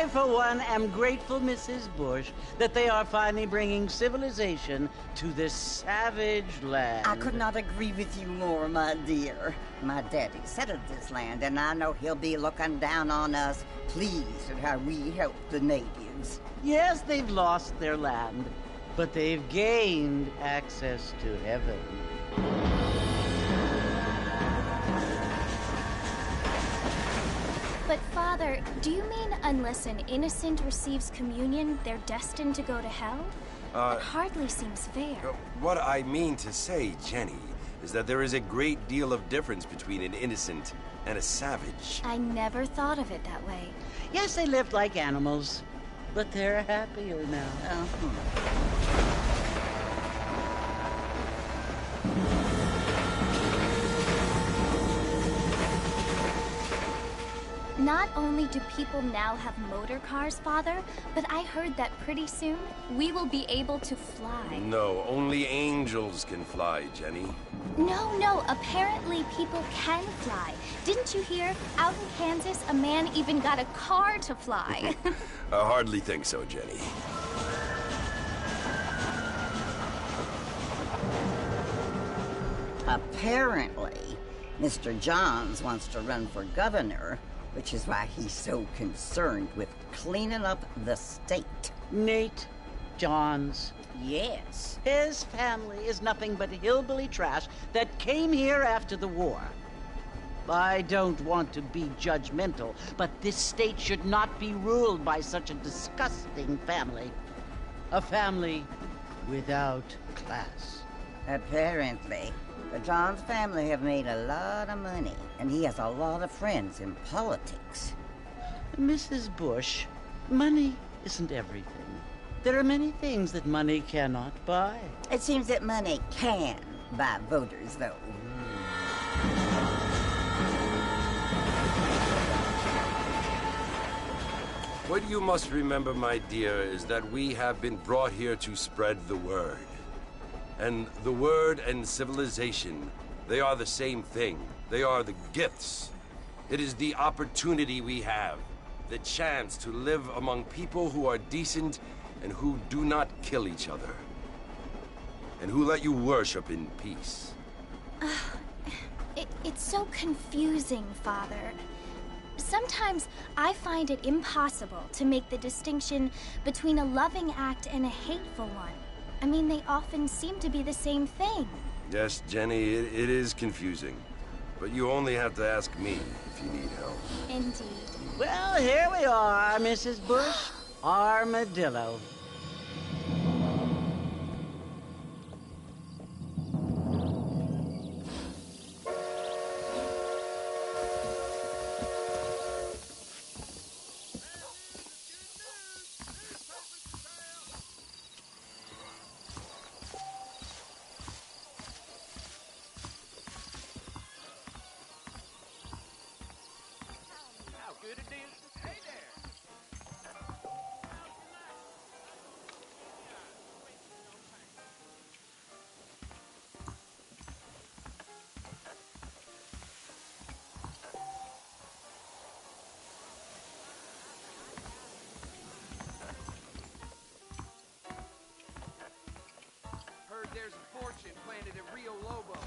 for one, am grateful, Mrs. Bush, that they are finally bringing civilization to this savage land. I could not agree with you more, my dear. My daddy settled this land, and I know he'll be looking down on us, pleased at how we help the natives. Yes, they've lost their land, but they've gained access to heaven. But, Father, do you mean unless an innocent receives communion, they're destined to go to hell? That hardly seems fair. What I mean to say, Jenny, is that there is a great deal of difference between an innocent and a savage. I never thought of it that way. Yes, they lived like animals, but they're happier now. Not only do people now have motor cars, Father, but I heard that pretty soon we will be able to fly. No, only angels can fly, Jenny. No, apparently people can fly. Didn't you hear? Out in Kansas, a man even got a car to fly. I hardly think so, Jenny. Apparently, Mr. Johns wants to run for governor, which is why he's so concerned with cleaning up the state. Nate Johns. Yes. His family is nothing but hillbilly trash that came here after the war. I don't want to be judgmental, but this state should not be ruled by such a disgusting family. A family without class. Apparently. The Johns family have made a lot of money, and he has a lot of friends in politics. Mrs. Bush, money isn't everything. There are many things that money cannot buy. It seems that money can buy voters, though. What you must remember, my dear, is that we have been brought here to spread the word. And the word and civilization, they are the same thing. They are the gifts. It is the opportunity we have, the chance to live among people who are decent and who do not kill each other, and who let you worship in peace. It's so confusing, Father. Sometimes I find it impossible to make the distinction between a loving act and a hateful one. I mean, they often seem to be the same thing. Yes, Jenny, it is confusing. But you only have to ask me if you need help. Indeed. Well, here we are, Mrs. Bush. Armadillo. There's a fortune planted at Rio Lobo.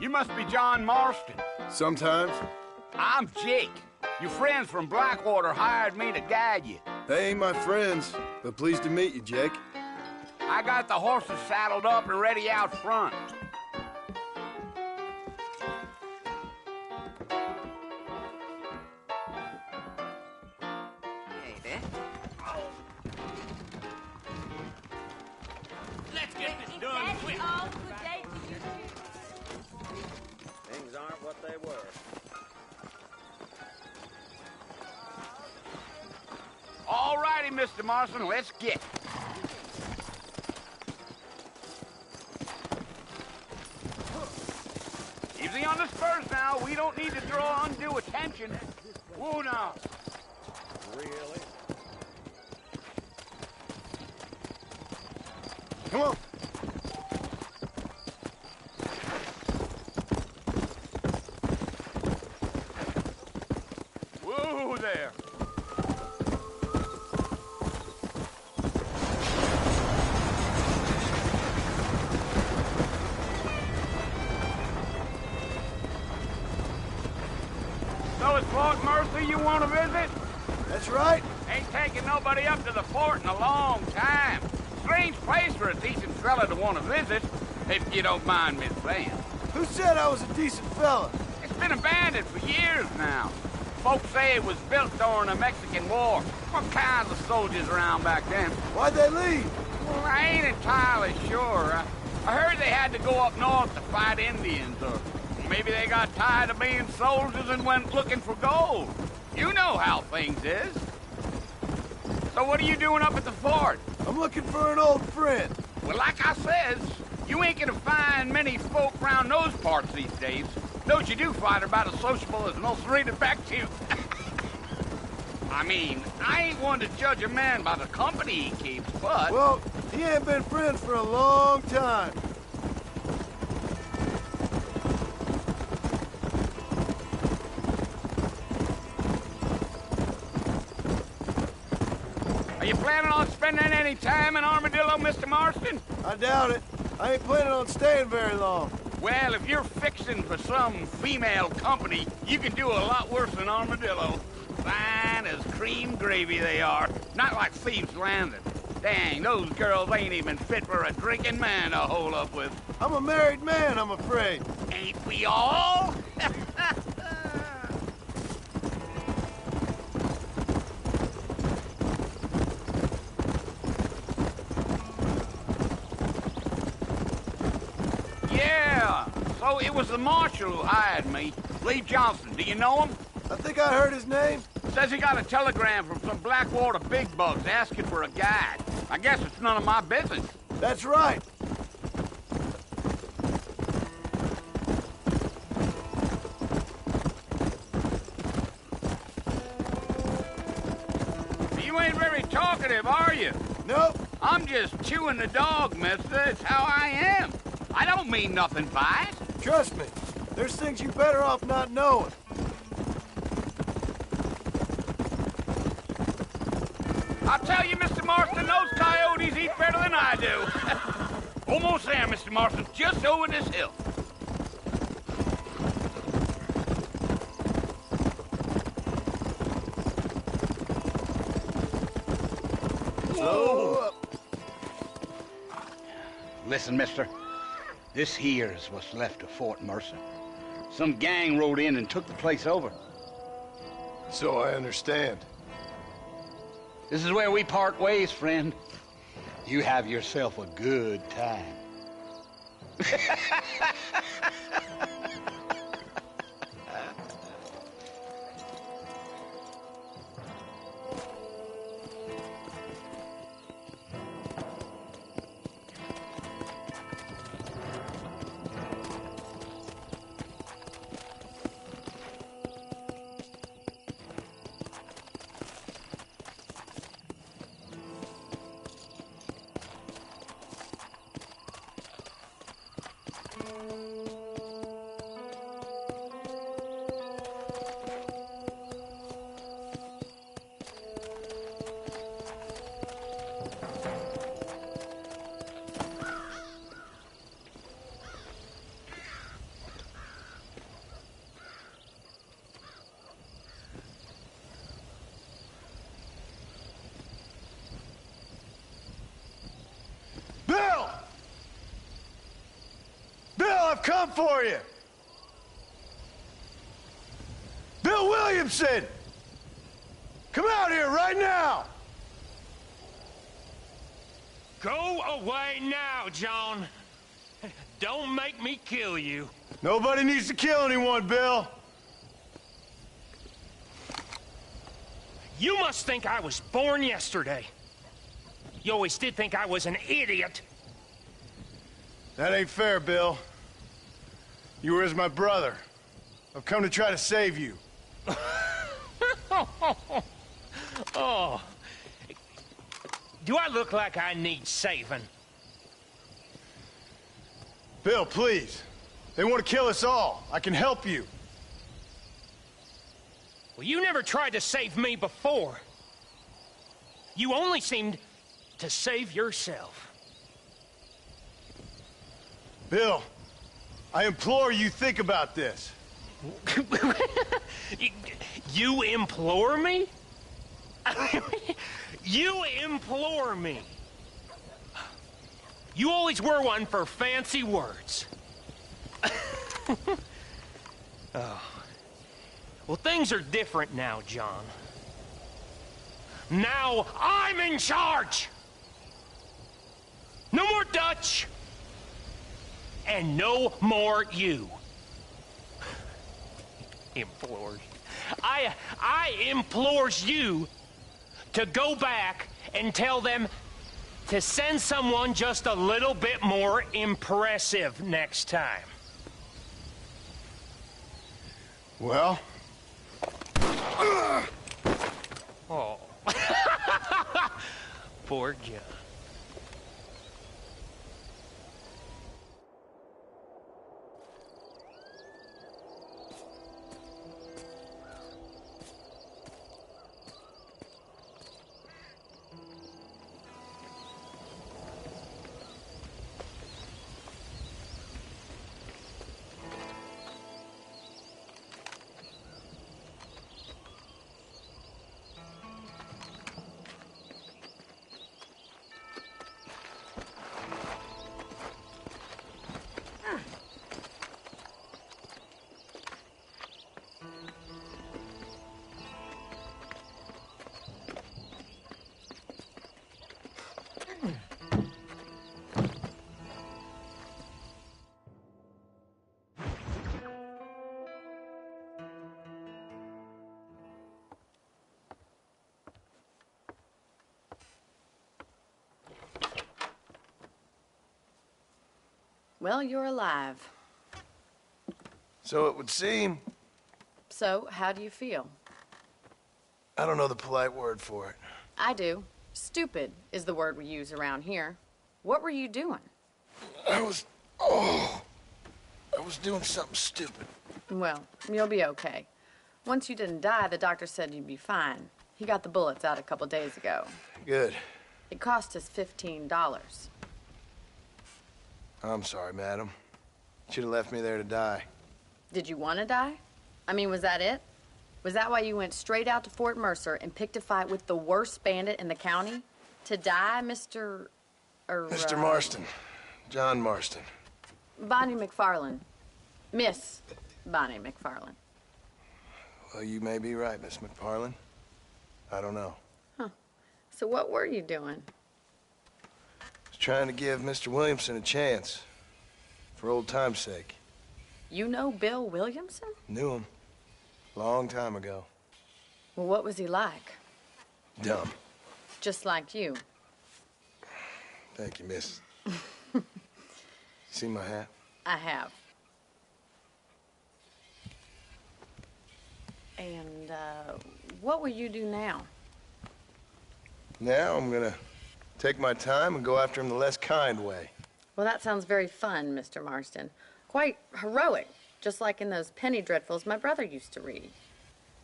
You must be John Marston. Sometimes. I'm Jake. Your friends from Blackwater hired me to guide you. They ain't my friends, but pleased to meet you, Jake. I got the horses saddled up and ready out front. Let's get this done quick. Good day to you too. Things aren't thought they were. All righty, Mr. Marston, let's get. Easy on the spurs now. We don't need to draw undue attention. Whoa now. Really? Come on. Whoa there. So it's Fort Mercy you want to visit? That's right. Ain't taking nobody up to the fort in a long time. Strange place for a decent fella to want to visit, if you don't mind me saying. Who said I was a decent fella? It's been abandoned for years now. Folks say it was built during the Mexican War. What kinds of soldiers around back then? Why'd they leave? Well, I ain't entirely sure. I heard they had to go up north to fight Indians, or maybe they got tired of being soldiers and went looking for gold. You know how things is. So what are you doing up at the fort? I'm looking for an old friend. Well, like I says, you ain't gonna find many folk around those parts these days. Those you do find are about as sociable as an ulcerated back tooth. I mean, I ain't one to judge a man by the company he keeps, but... Well, he ain't been friends for a long time. Are you planning on spending any time in Armadillo, Mr. Marston? I doubt it. I ain't planning on staying very long. Well, if you're fixing for some female company, you can do a lot worse than Armadillo. Fine as cream gravy they are. Not like Thieves' Landing. Dang, those girls ain't even fit for a drinking man to hole up with. I'm a married man, I'm afraid. Ain't we all? Yeah, so it was the marshal who hired me. Lee Johnson, do you know him? I think I heard his name. Says he got a telegram from some Blackwater big bugs asking for a guide. I guess it's none of my business. That's right. You ain't very talkative, are you? Nope. I'm just chewing the dog, mister. It's how I am. I don't mean nothing by it. Trust me. There's things you better off not knowing. I'll tell you, Mr. Marston, those coyotes eat better than I do. Almost there, Mr. Marston. Just over this hill. Slow up. Listen, mister. This here is what's left of Fort Mercer. Some gang rode in and took the place over. So I understand. This is where we part ways, friend. You have yourself a good time. Bill! Bill, I've come for you! Bill Williamson! Come out here right now! Go away now, John. Don't make me kill you. Nobody needs to kill anyone, Bill. You must think I was born yesterday. You always did think I was an idiot. That ain't fair, Bill. You were as my brother. I've come to try to save you. Oh. Do I look like I need saving? Bill, please. They want to kill us all. I can help you. Well, you never tried to save me before. You only seemed to save yourself. Bill, I implore you think about this. You implore me? You implore me. You always were one for fancy words. Oh. Well, things are different now, John. Now I'm in charge! No more Dutch! And no more you. Implores. I implores you to go back and tell them to send someone just a little bit more impressive next time. Well? Oh. Poor John. Well, you're alive. So it would seem. So, how do you feel? I don't know the polite word for it. I do. Stupid is the word we use around here. What were you doing? I was doing something stupid. Well, you'll be okay. Once you didn't die, the doctor said you'd be fine. He got the bullets out a couple days ago. Good. It cost us $15. I'm sorry, madam. Should have left me there to die. Did you want to die? I mean, was that it? Was that why you went straight out to Fort Mercer and picked a fight with the worst bandit in the county? To die, Mr. Mr. Marston. John Marston. Bonnie McFarland. Miss Bonnie McFarland. Well, you may be right, Miss McFarland. I don't know. Huh. So what were you doing? I was trying to give Mr. Williamson a chance. For old time's sake. You know Bill Williamson? Knew him. Long time ago. Well, what was he like? Dumb. Just like you. Thank you, miss. See my hat? I have. And, what will you do now? Now I'm gonna take my time and go after him the less kind way. Well, that sounds very fun, Mr. Marston. Quite heroic, just like in those penny dreadfuls my brother used to read.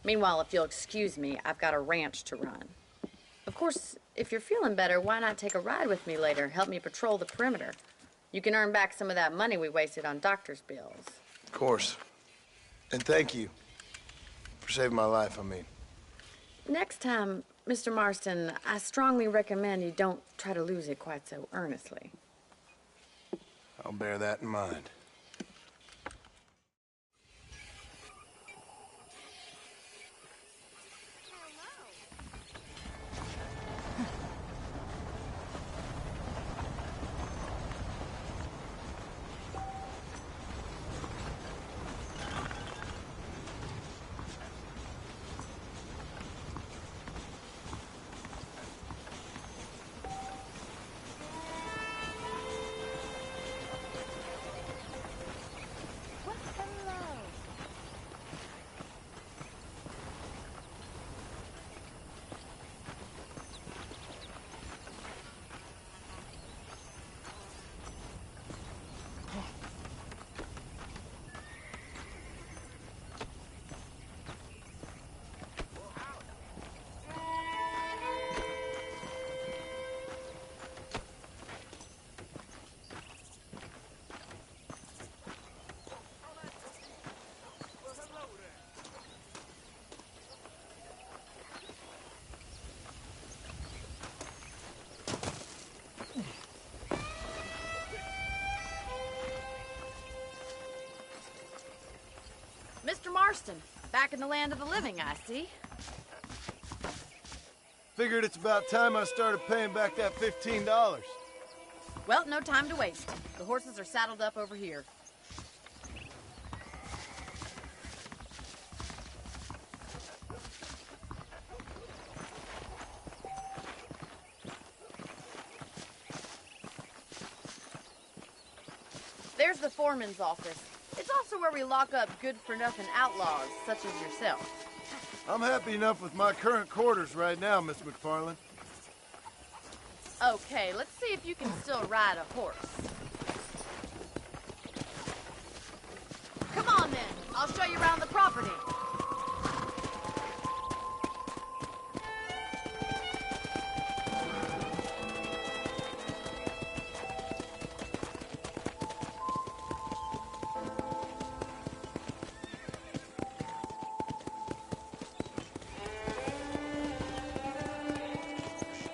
Meanwhile, if you'll excuse me, I've got a ranch to run. Of course, if you're feeling better, why not take a ride with me later? Help me patrol the perimeter. You can earn back some of that money we wasted on doctor's bills. Of course. And thank you. For saving my life, I mean. Next time, Mr. Marston, I strongly recommend you don't try to lose it quite so earnestly. I'll bear that in mind. Marston. Back in the land of the living, I see. Figured it's about time I started paying back that $15. Well, no time to waste. The horses are saddled up over here. There's the foreman's office. It's also where we lock up good-for-nothing outlaws, such as yourself. I'm happy enough with my current quarters right now, Miss McFarland. Okay, let's see if you can still ride a horse. Come on, then. I'll show you around the property.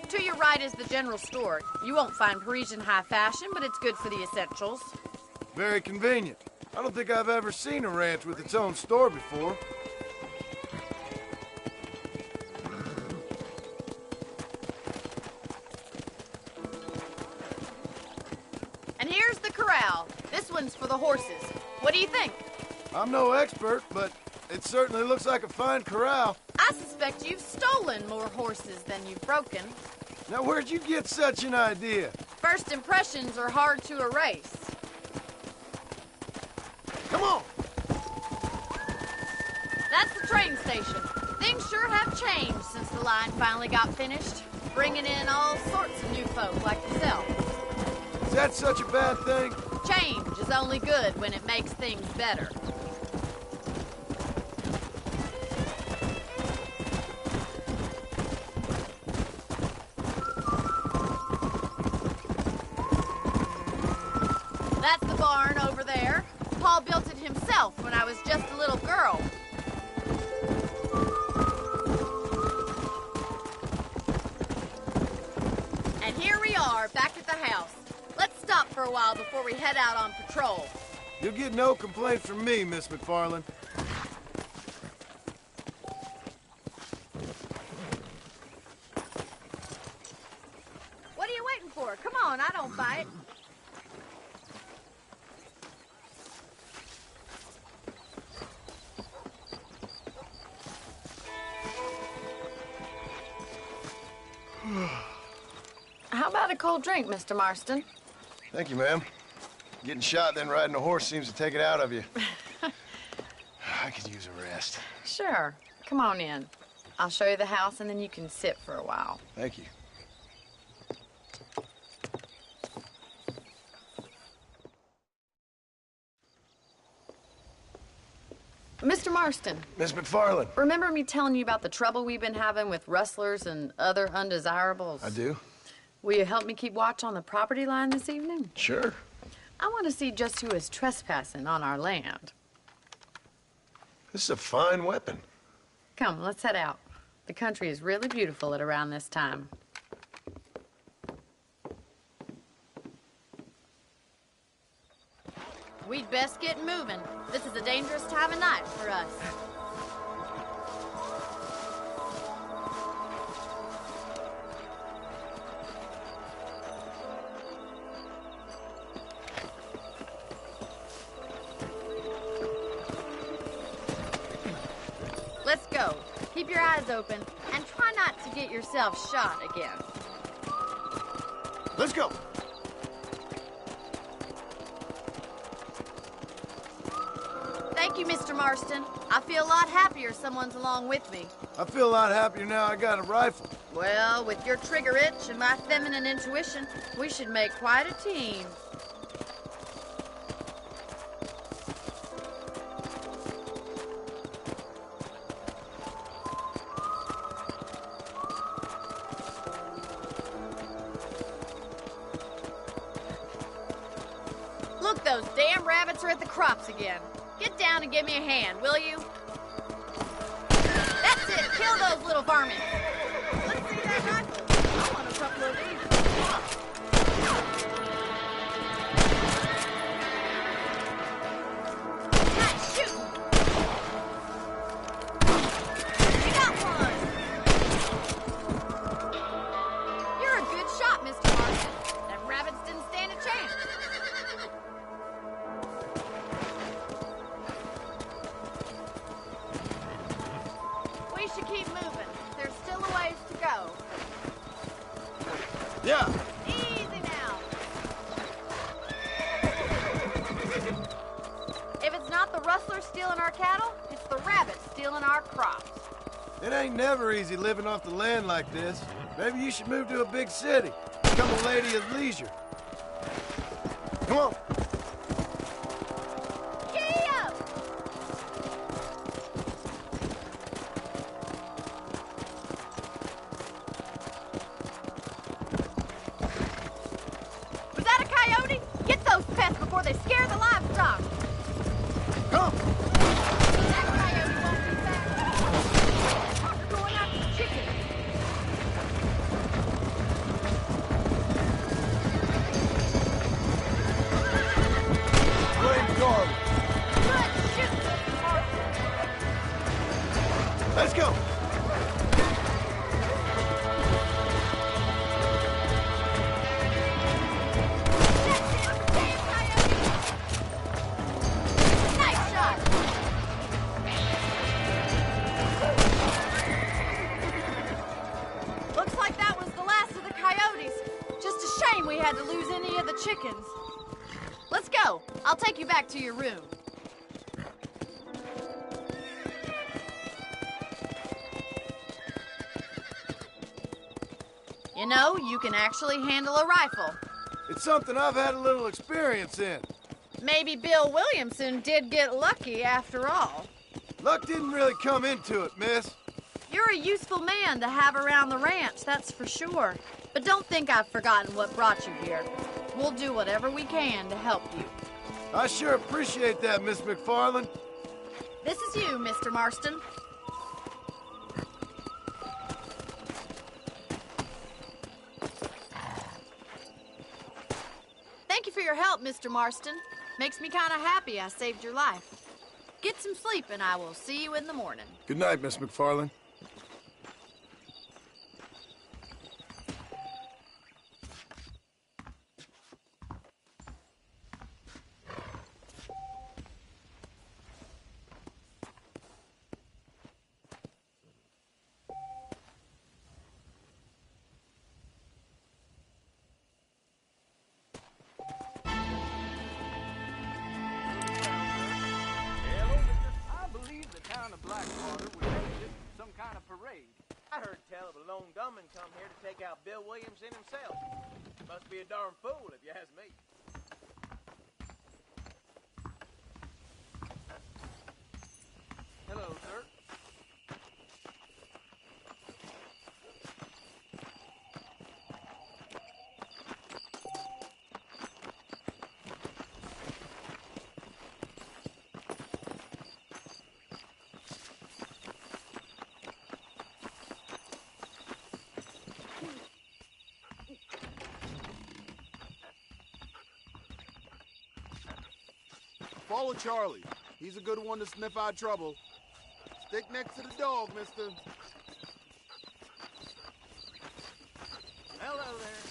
To your right is the general store. You won't find Parisian high fashion, but it's good for the essentials. Very convenient. I don't think I've ever seen a ranch with its own store before. And here's the corral. This one's for the horses. What do you think? I'm no expert, but it certainly looks like a fine corral. I suspect you've stolen more horses than you've broken. Now, where'd you get such an idea? First impressions are hard to erase. Come on! That's the train station. Things sure have changed since the line finally got finished, bringing in all sorts of new folk like yourself. Is that such a bad thing? Change is only good when it makes things better. That's the barn over there. Paul built it himself when I was just a little girl. And here we are, back at the house. Let's stop for a while before we head out on patrol. You'll get no complaints from me, Miss McFarland. What are you waiting for? Come on, I don't bite. How about a cold drink, Mr. Marston? Thank you, ma'am. Getting shot, then riding a horse seems to take it out of you. I could use a rest. Sure. Come on in. I'll show you the house, and then you can sit for a while. Thank you. Mr. Marston. Miss McFarland. Remember me telling you about the trouble we've been having with rustlers and other undesirables? I do. Will you help me keep watch on the property line this evening? Sure. I want to see just who is trespassing on our land. This is a fine weapon. Come, let's head out. The country is really beautiful at around this time. We'd best get moving. This is a dangerous time of night for us. Let's go. Keep your eyes open and try not to get yourself shot again. Let's go. Thank you, Mr. Marston. I feel a lot happier someone's along with me. I feel a lot happier now I got a rifle. Well, with your trigger itch and my feminine intuition, we should make quite a team. Look, those damn rabbits are at the crops again. Get down and give me a hand, will you? That's it! Kill those little varmints! Let's see that rifle. I want a couple of these. Nice shooting! should keep moving. There's still a ways to go. Yeah. Easy now. If it's not the rustlers stealing our cattle, it's the rabbits stealing our crops. It ain't never easy living off the land like this. Maybe you should move to a big city. Become a lady of leisure. Come on. Giddy up! Was that a coyote? Get those pests before they scare the livestock. Come. That coyote won't be back. We're going after the chicken. Blame Garland. Good shoot, Mr. Marston. Let's go. That's it. Damn coyote. Nice shot. Looks like that was the last of the coyotes. Just a shame we had to lose any of the chickens. Let's go. I'll take you back to your room. You know, you can actually handle a rifle. It's something I've had a little experience in. Maybe Bill Williamson did get lucky after all. Luck didn't really come into it, miss. You're a useful man to have around the ranch, that's for sure. But don't think I've forgotten what brought you here. We'll do whatever we can to help you. I sure appreciate that, Miss McFarland. This is you, Mr. Marston. Thank you for your help, Mr. Marston. Makes me kind of happy I saved your life. Get some sleep and I will see you in the morning. Good night, Miss McFarland. I believe the town of Blackwater was headed to some kind of parade. I heard tell of a lone gunman come here to take out Bill Williamson himself. Must be a darn fool if you ask me. Hello, sir. Follow Charlie. He's a good one to sniff out trouble. Stick next to the dog, mister. Hello there.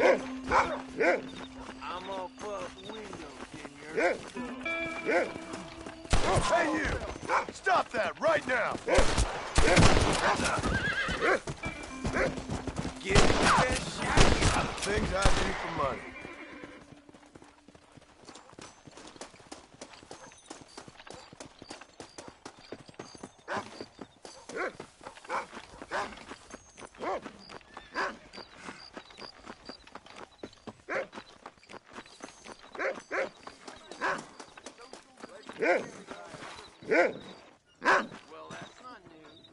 I'm gonna put up windows in your stuff. Hey, you! Stop that right now! Give me that shot. Things I do for money. Well, that's not news.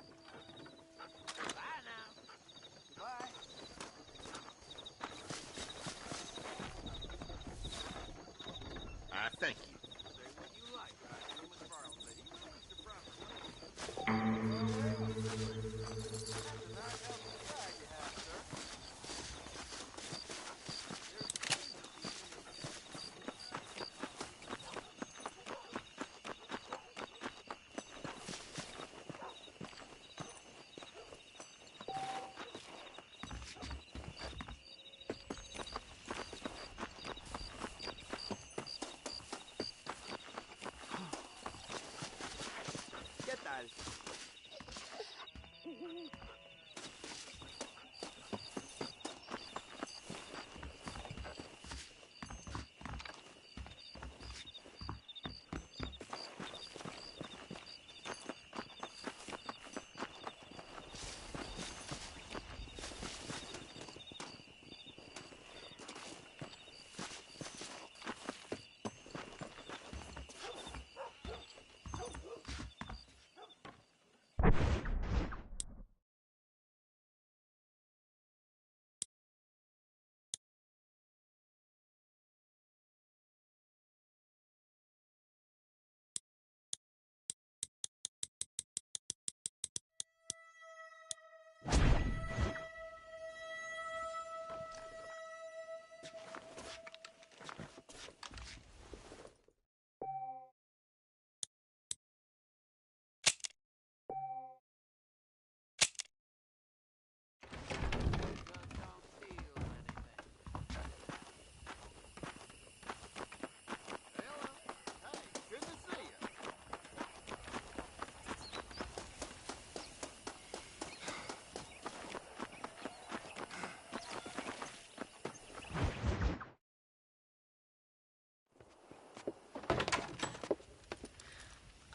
Bye now. Goodbye. Thank you. Say what you like, right? McFarland said he released the property. ¿Qué tal?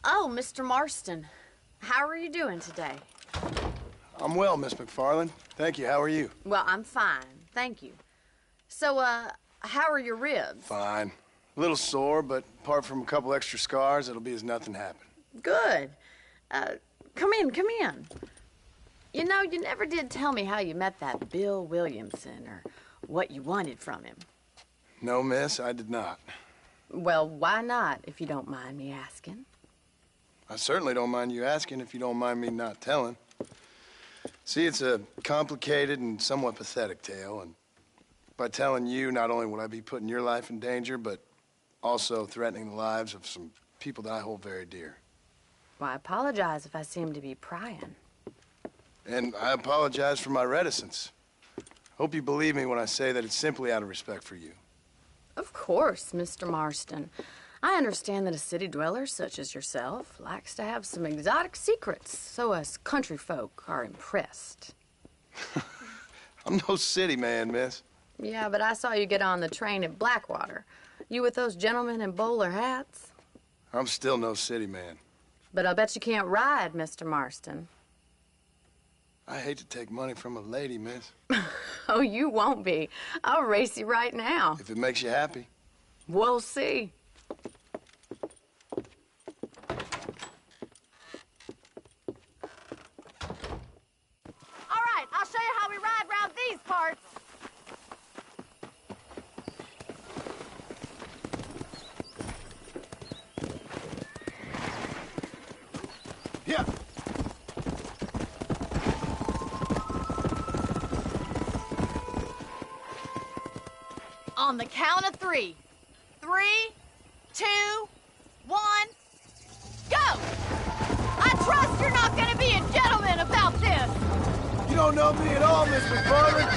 Oh, Mr. Marston. How are you doing today? I'm well, Miss McFarland. Thank you. How are you? Well, I'm fine. Thank you. So, how are your ribs? Fine. A little sore, but apart from a couple extra scars, it'll be as nothing happened. Good. Come in, come in. You know, you never did tell me how you met that Bill Williamson or what you wanted from him. No, miss, I did not. Well, why not, if you don't mind me asking? I certainly don't mind you asking if you don't mind me not telling. See, it's a complicated and somewhat pathetic tale, and by telling you, not only would I be putting your life in danger, but also threatening the lives of some people that I hold very dear. Well, I apologize if I seem to be prying. And I apologize for my reticence. Hope you believe me when I say that it's simply out of respect for you. Of course, Mr. Marston. I understand that a city dweller such as yourself likes to have some exotic secrets, so us country folk are impressed. I'm no city man, miss. Yeah, but I saw you get on the train at Blackwater. You with those gentlemen in bowler hats? I'm still no city man. But I'll bet you can't ride, Mr. Marston. I hate to take money from a lady, miss. Oh, you won't be. I'll race you right now. If it makes you happy. We'll see. All right, I'll show you how we ride round these parts. Yeah. On the count of 3. 3, 2, 1, go! I trust you're not gonna be a gentleman about this. You don't know me at all, Miss McFarland.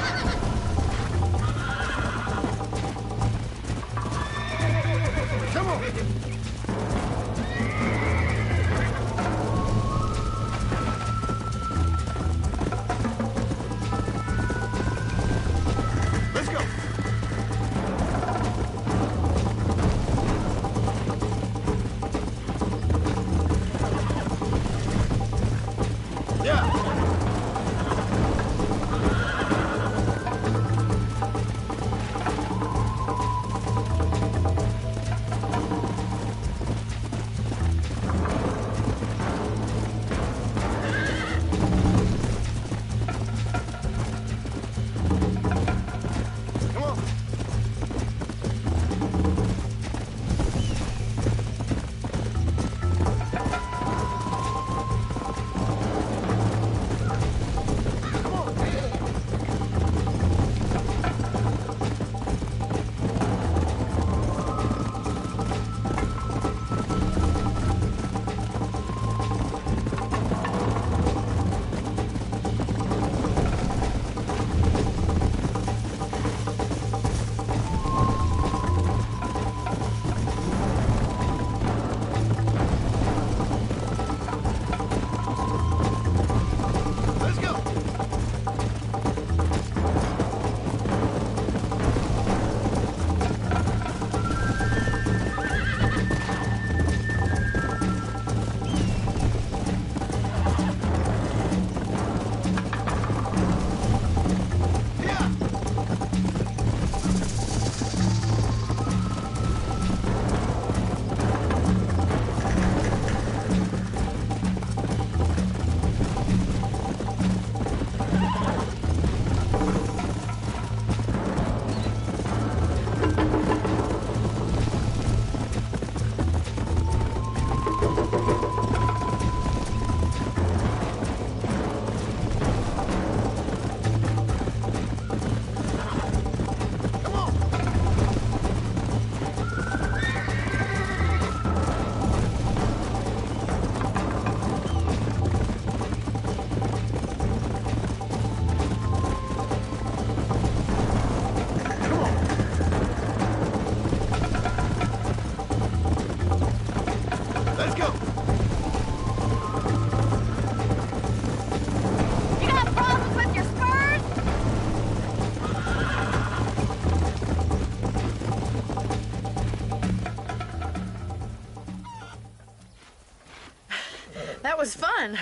was fun.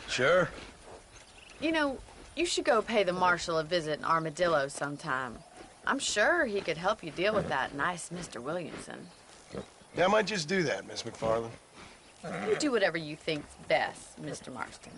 Sure. You know, you should go pay the marshal a visit in Armadillo sometime. I'm sure he could help you deal with that nice Mr. Williamson. Yeah, I might just do that, Miss McFarland. You do whatever you think's best, Mr. Marston.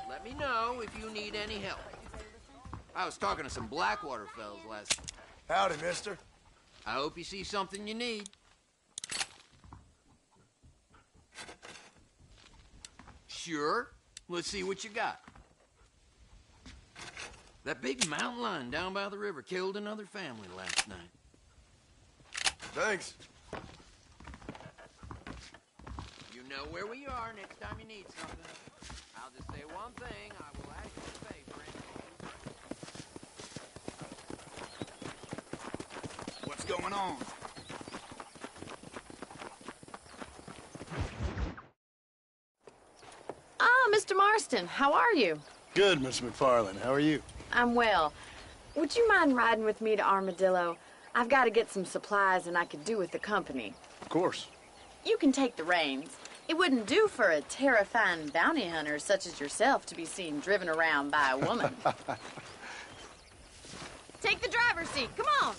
Let me know if you need any help. I was talking to some Blackwater fellas last... Howdy, mister. I hope you see something you need. Sure. Let's see what you got. That big mountain lion down by the river killed another family last night. Thanks. You know where we are next time you need something. I'll just say one thing. I will ask you to pay for anything. What's going on? Ah, Mr. Marston, how are you? Good, Miss McFarland. How are you? I'm well. Would you mind riding with me to Armadillo? I've got to get some supplies and I could do with the company. Of course. You can take the reins. It wouldn't do for a terrifying bounty hunter such as yourself to be seen driven around by a woman. Take the driver's seat. Come on.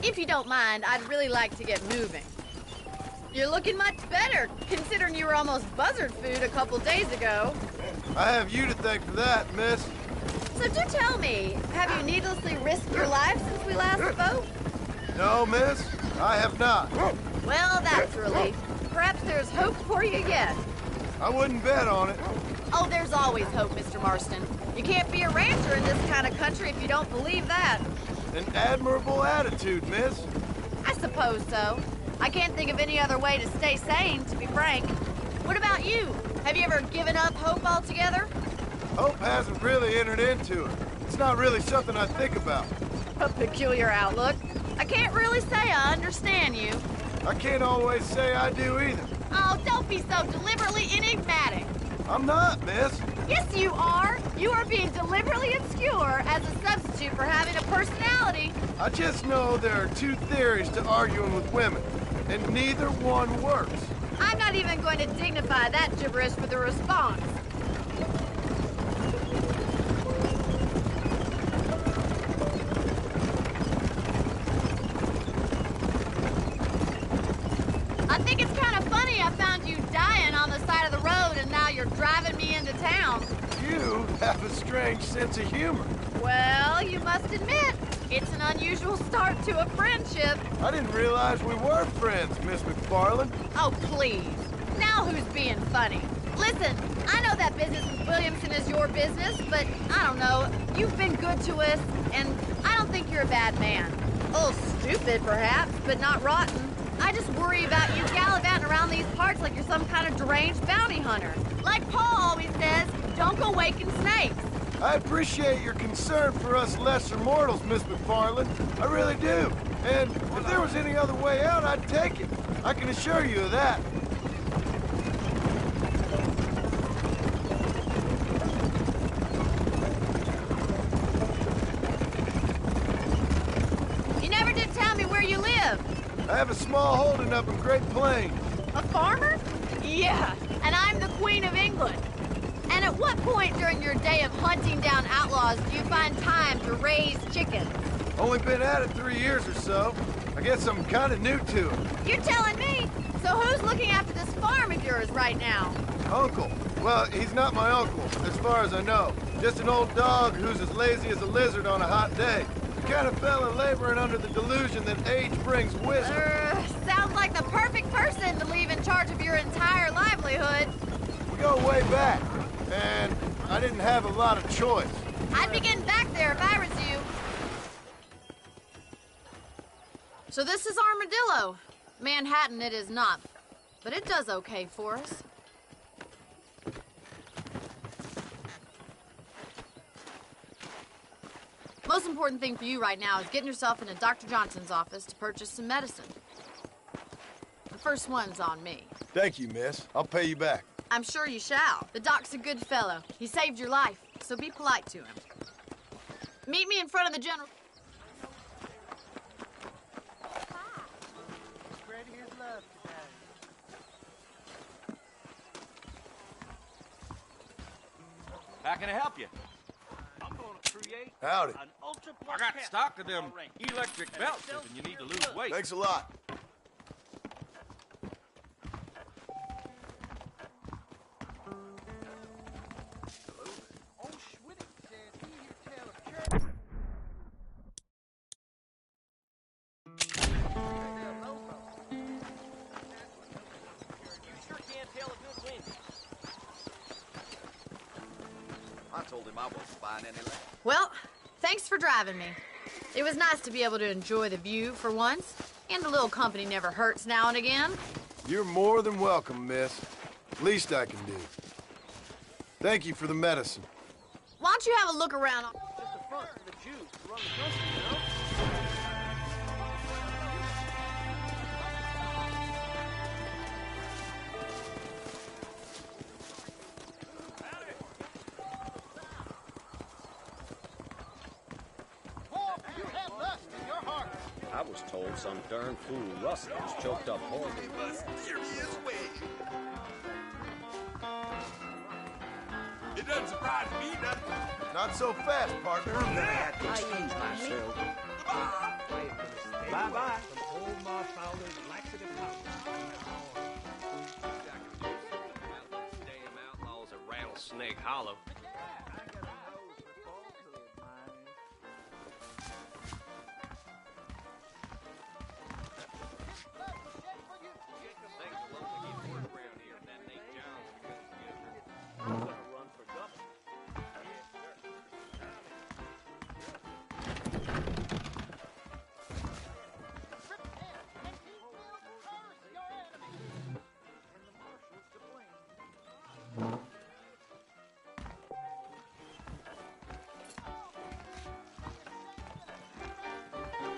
If you don't mind, I'd really like to get moving. You're looking much better, considering you were almost buzzard food a couple days ago. I have you to thank for that, miss. So do tell me, have you needlessly risked your life since we last spoke? No, miss, I have not. Well, that's a relief. Perhaps there's hope for you yet. I wouldn't bet on it. Oh, there's always hope, Mr. Marston. You can't be a rancher in this kind of country if you don't believe that. An admirable attitude, miss. I suppose so. I can't think of any other way to stay sane, to be frank. What about you? Have you ever given up hope altogether? Hope hasn't really entered into it. It's not really something I think about. A peculiar outlook. I can't really say I understand you. I can't always say I do either. Oh, don't be so deliberately enigmatic. I'm not, miss. Yes, you are. You are being deliberately obscure as a substitute for having a personality. I just know there are two theories to arguing with women, and neither one works. I'm not even going to dignify that gibberish with a response. I think it's kind of funny I found you dying on the side of the road and now you're driving me into town. You have a strange sense of humor. Well, you must admit, it's an unusual start to a friendship. I didn't realize we were friends, Miss McFarland. Oh, please. Now who's being funny? Listen, I know that business with Williamson is your business, but I don't know. You've been good to us, and I don't think you're a bad man. A little stupid, perhaps, but not rotten. I just worry about you gallivanting around these parts like you're some kind of deranged bounty hunter. Like Paul always says, don't go waking snakes. I appreciate your concern for us lesser mortals, Miss McFarland. I really do. And if there was any other way out, I'd take it. I can assure you of that. You never did tell me where you live. I have a small holding up in Great Plains. A farmer? Yeah, and I'm the Queen of England. And at what point during your day of hunting down outlaws do you find time to raise chickens? Only been at it 3 years or so. I guess I'm kind of new to it. You're telling me? So who's looking after this farm of yours right now? Uncle. Well, he's not my uncle, as far as I know. Just an old dog who's as lazy as a lizard on a hot day. The kind of fella laboring under the delusion that age brings wisdom. Sounds like the perfect person to leave in charge of your entire livelihood. We go way back. And I didn't have a lot of choice. I'd be getting back there if I was you. So this is Armadillo. Manhattan it is not, but it does okay for us. Most important thing for you right now is getting yourself into Dr. Johnson's office to purchase some medicine. The first one's on me. Thank you, miss. I'll pay you back. I'm sure you shall. The doc's a good fellow. He saved your life, so be polite to him. Meet me in front of the general. How can I help you? I'm going to create Howdy. an ultra plus. I got stock of them electric belts, and you need to lose weight. Thanks a lot. I told him I wasn't buying any land. Well, thanks for driving me. It was nice to be able to enjoy the view for once, and a little company never hurts now and again. You're more than welcome, miss. Least I can do. Thank you for the medicine. Why don't you have a look around? Just the front for the Jews to run the country, you know? I was told some darn fool rustlers choked up horribly. It doesn't surprise me, does it? Not so fast, partner. I'm gonna have to excuse myself. Bye-bye. Damn outlaws at Rattlesnake Hollow.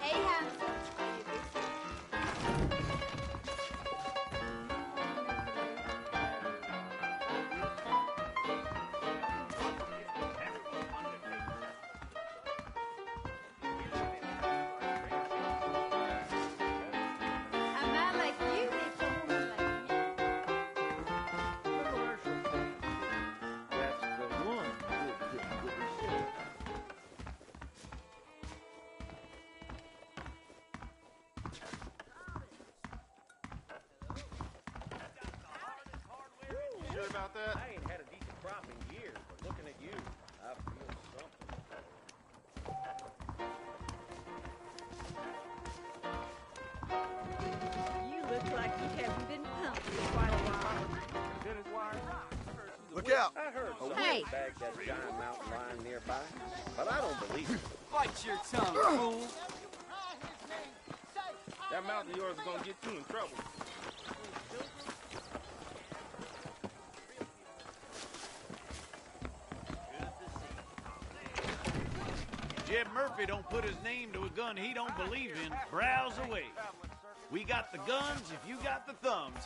Hey, Hanson. A man like you needs a woman like me. That's the one. You sure about that? I ain't had a decent crop in years, but looking at you, I feel something. You look like you haven't been pumped in quite a while. Look out! I heard someone Hey. bagged that giant mountain lion nearby, but I don't believe it. Bite your tongue, fool. That mouth of yours is gonna get you in trouble. Jeb Murphy don't put his name to a gun he don't believe in. Browse away. We got the guns if you got the thumbs.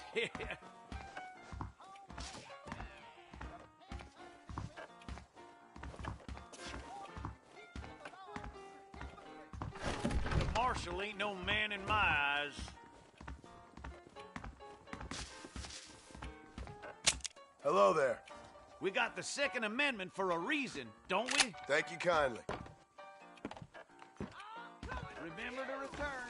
The marshal ain't no man in my eyes. Hello there. We got the Second Amendment for a reason, don't we? Thank you kindly. Remember to return.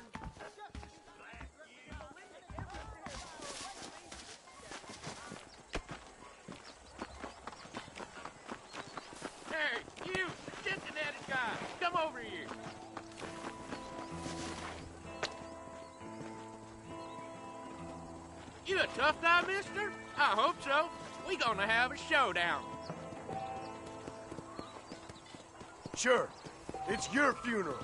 Hey, you, Cincinnati guy, come over here. You a tough guy, mister? I hope so. We gonna have a showdown. Sure. It's your funeral.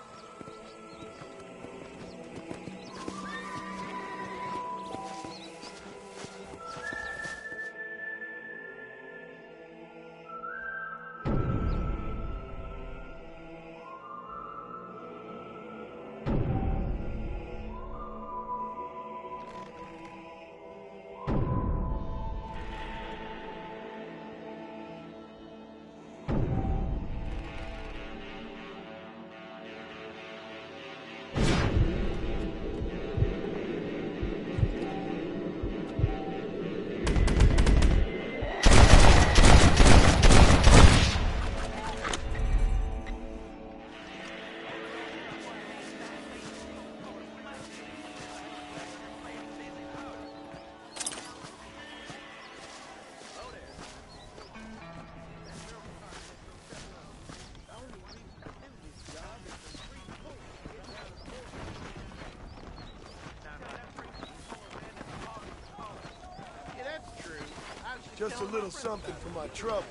Just a little something for my troubles.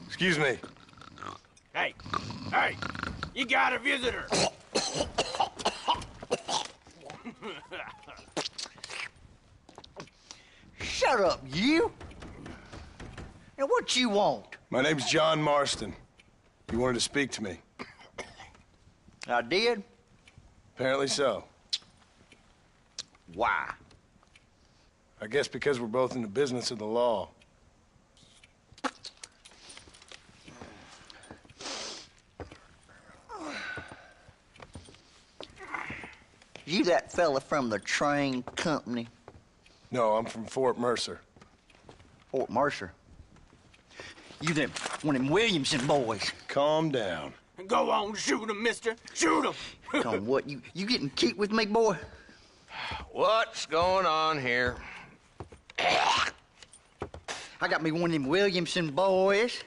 Excuse me. Hey, hey, you got a visitor. Shut up, you! And what you want? My name's John Marston. You wanted to speak to me. I did? Apparently so. Why? I guess because we're both in the business of the law. You that fella from the train company? No, I'm from Fort Mercer. Fort Mercer? You them, one of them Williamson boys. Calm down. Go on, shoot him, mister. Shoot him. Come on, what, you getting kicked with me, boy? What's going on here? I got me one of them Williamson boys.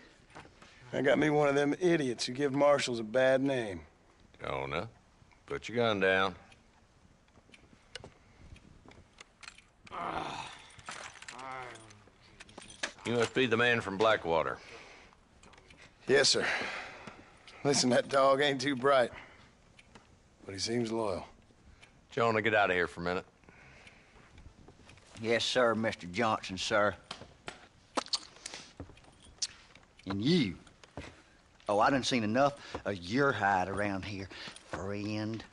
I got me one of them idiots who give marshals a bad name. Jonah, put your gun down. You must be the man from Blackwater. Yes, sir. Listen, that dog ain't too bright, but he seems loyal. Jonah, get out of here for a minute. Yes, sir, Mr. Johnson, sir. And you. Oh, I done seen enough of your hide around here, friend.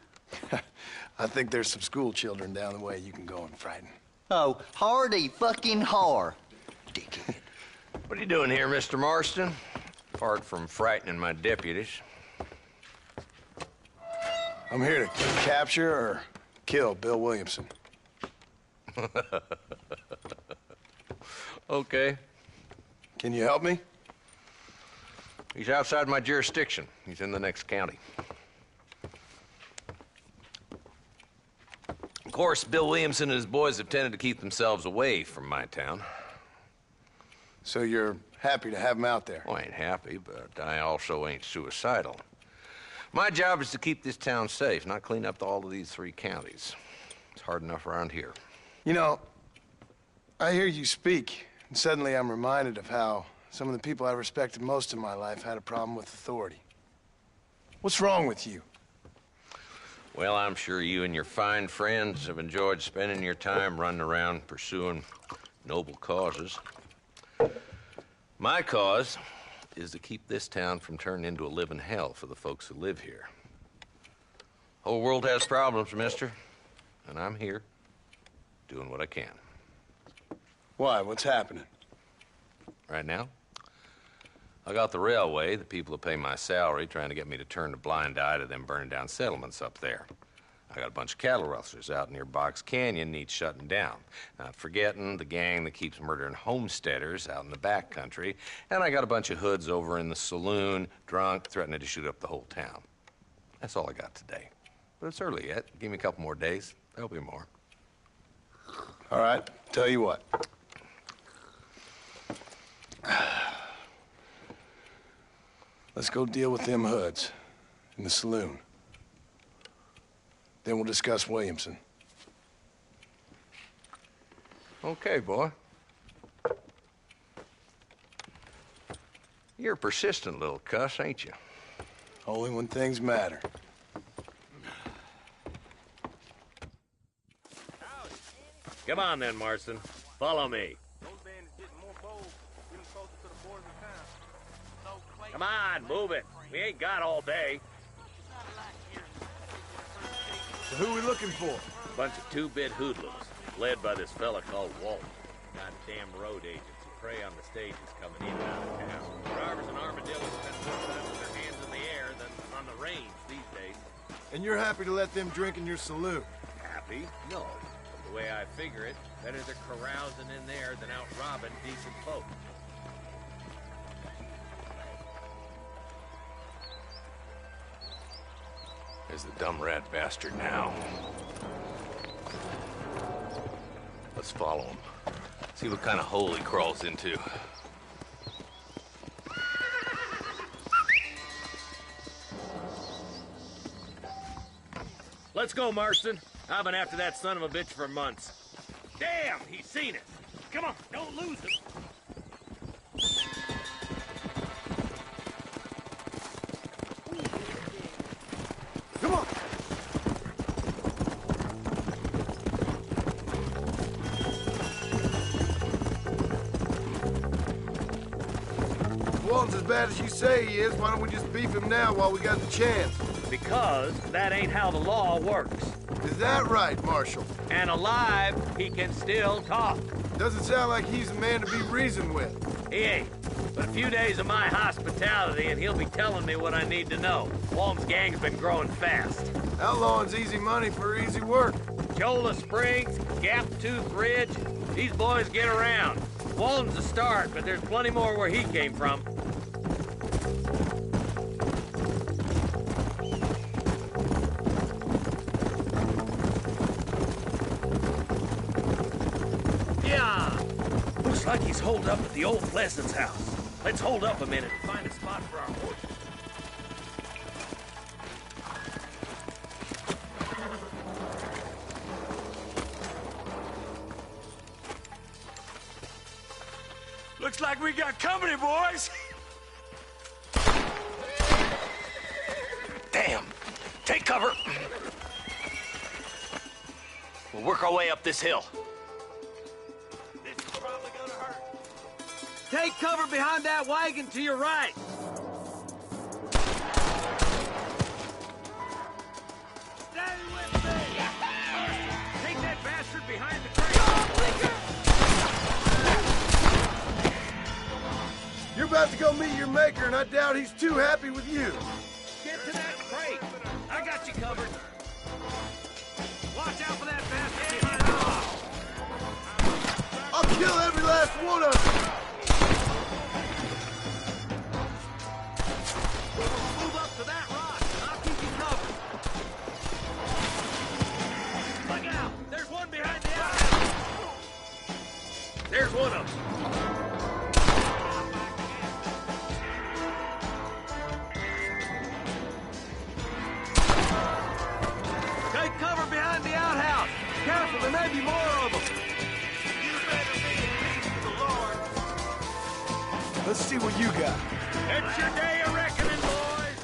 I think there's some school children down the way you can go and frighten. Oh, hardy fucking har. Dickhead. What are you doing here, Mr. Marston? Apart from frightening my deputies. I'm here to capture or kill Bill Williamson. Okay. Can you help me? He's outside my jurisdiction. He's in the next county. Of course, Bill Williamson and his boys have tended to keep themselves away from my town. So you're happy to have him out there? Well, I ain't happy, but I also ain't suicidal. My job is to keep this town safe, not clean up all of these 3 counties. It's hard enough around here. You know, I hear you speak, and suddenly I'm reminded of how some of the people I respected most in my life had a problem with authority. What's wrong with you? Well, I'm sure you and your fine friends have enjoyed spending your time running around pursuing noble causes. My cause is to keep this town from turning into a living hell for the folks who live here. Whole world has problems, mister, and I'm here doing what I can. Why? What's happening? Right now, I got the railway, the people who pay my salary, trying to get me to turn a blind eye to them burning down settlements up there. I got a bunch of cattle rustlers out near Box Canyon needs shutting down. Not forgetting the gang that keeps murdering homesteaders out in the back country. And I got a bunch of hoods over in the saloon, drunk, threatening to shoot up the whole town. That's all I got today. But it's early yet. Give me a couple more days. There'll be more. All right, tell you what. Let's go deal with them hoods in the saloon. Then we'll discuss Williamson. Okay, boy. You're a persistent little cuss, ain't you? Only when things matter. Come on then, Marston. Follow me. Come on, move it. We ain't got all day. So who we looking for? Bunch of two-bit hoodlums, led by this fella called Walt. Goddamn road agents who prey on the stages coming in and out of town. Drivers and armadillos spend more time with their hands in the air than on the range these days. And you're happy to let them drink in your saloon? Happy? No. But the way I figure it, better they're carousing in there than out robbing decent folk. There's the dumb rat bastard now. Let's follow him. See what kind of hole he crawls into. Let's go, Marston. I've been after that son of a bitch for months. Damn, he's seen us. Come on, don't lose him. Come on! Walton's as bad as you say he is. Why don't we just beef him now while we got the chance? Because that ain't how the law works. Is that right, Marshal? And alive, he can still talk. Doesn't sound like he's a man to be reasoned with. He ain't. But a few days of my hospitality and he'll be telling me what I need to know. Walton's gang's been growing fast. Outlawing's easy money for easy work. Cholla Springs, Gap Tooth Ridge, these boys get around. Walton's a start, but there's plenty more where he came from. Yeah! Looks like he's holed up at the old Pleasance house. Let's hold up a minute and find a spot for our horses. Looks like we got company, boys. Damn. Take cover. We'll work our way up this hill. This is probably gonna hurt. Take cover behind that wagon to your right. Stay with me. Take that bastard behind the crate. You're about to go meet your maker, and I doubt he's too happy with you. Get to that crate. I got you covered. Watch out for that bastard behind the wall. I'll kill every last one of you. Move up to that rock. I'll keep you covered. Look out. There's one behind the outhouse. There's one of them. Take cover behind the outhouse. Careful, there may be more of them. You better be in peace with the Lord. Let's see what you got. It's your day of reckoning, boys.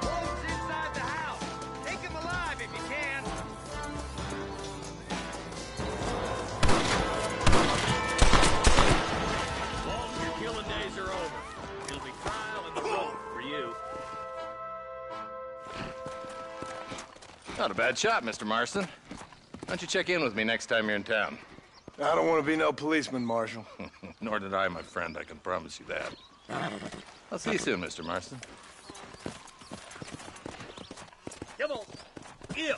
Wolf's inside the house. Take him alive if you can. Walt, your killing days are over. It'll be trial and the road for you. Not a bad shot, Mr. Marston. Why don't you check in with me next time you're in town? I don't want to be no policeman, Marshal. Nor did I, my friend. I can promise you that. I'll see you soon, Mr. Marston. Come on. Yeah.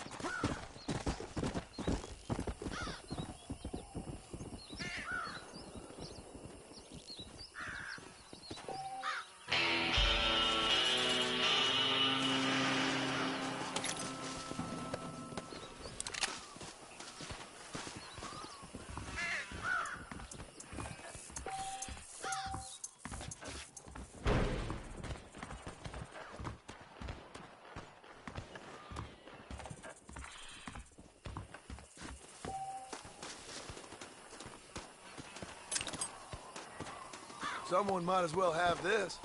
Someone might as well have this.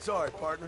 Sorry, partner.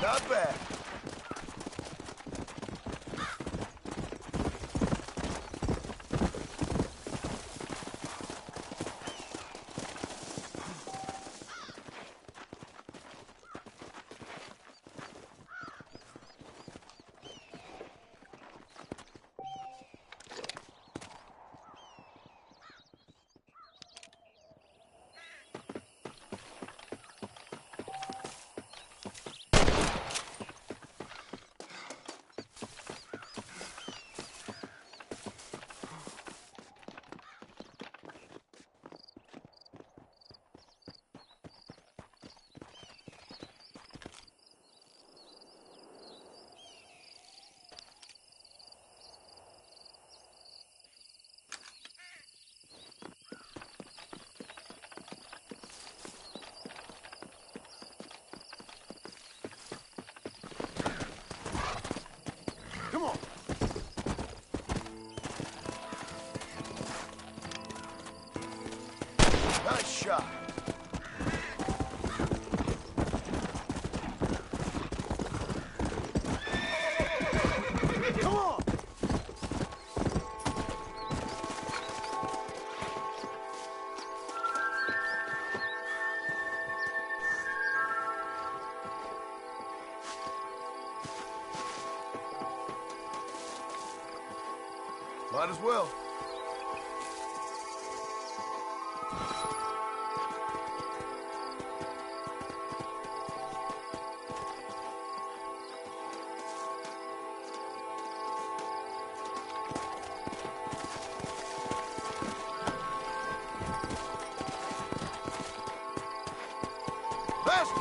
Not bad. Come on. Nice shot. Come on. Might as well. Faster!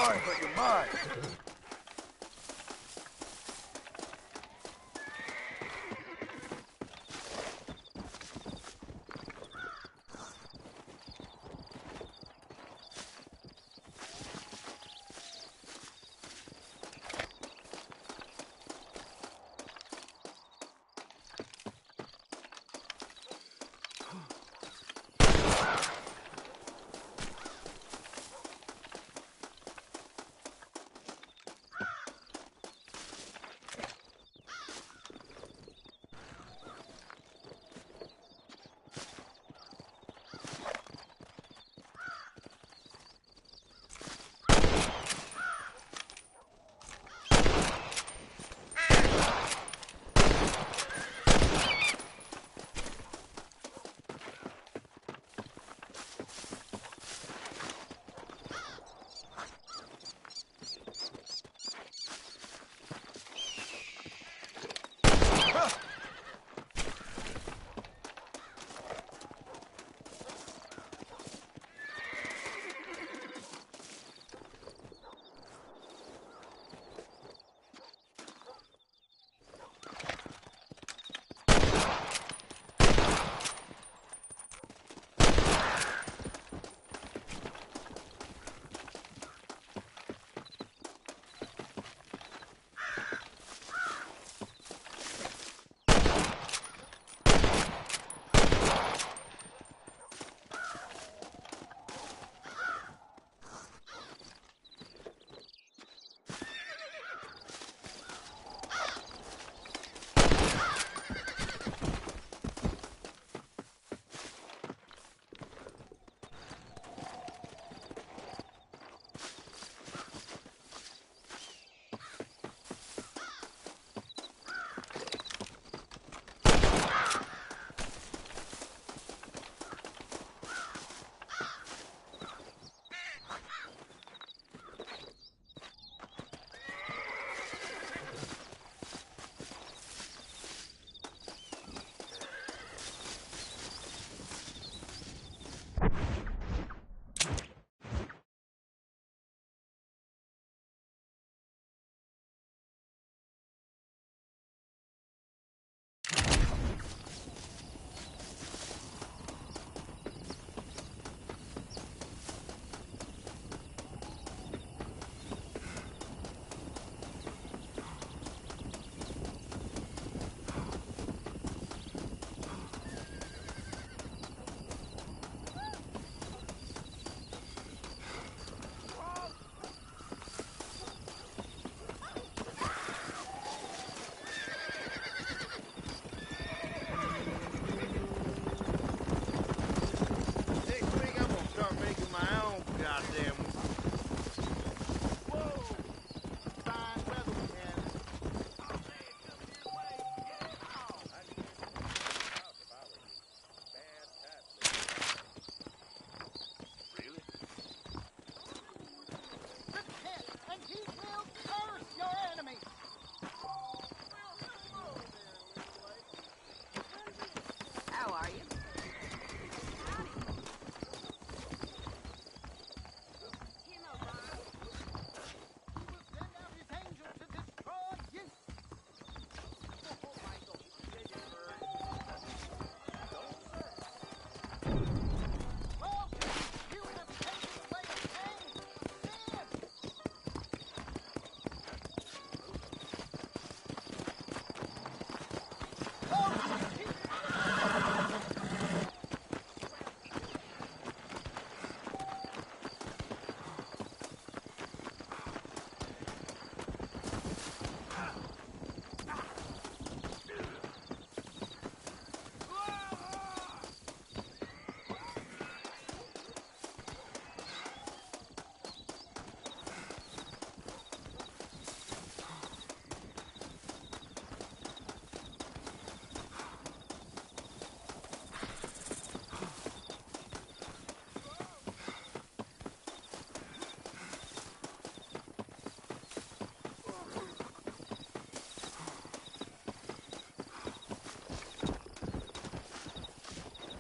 sorry, but you're mine.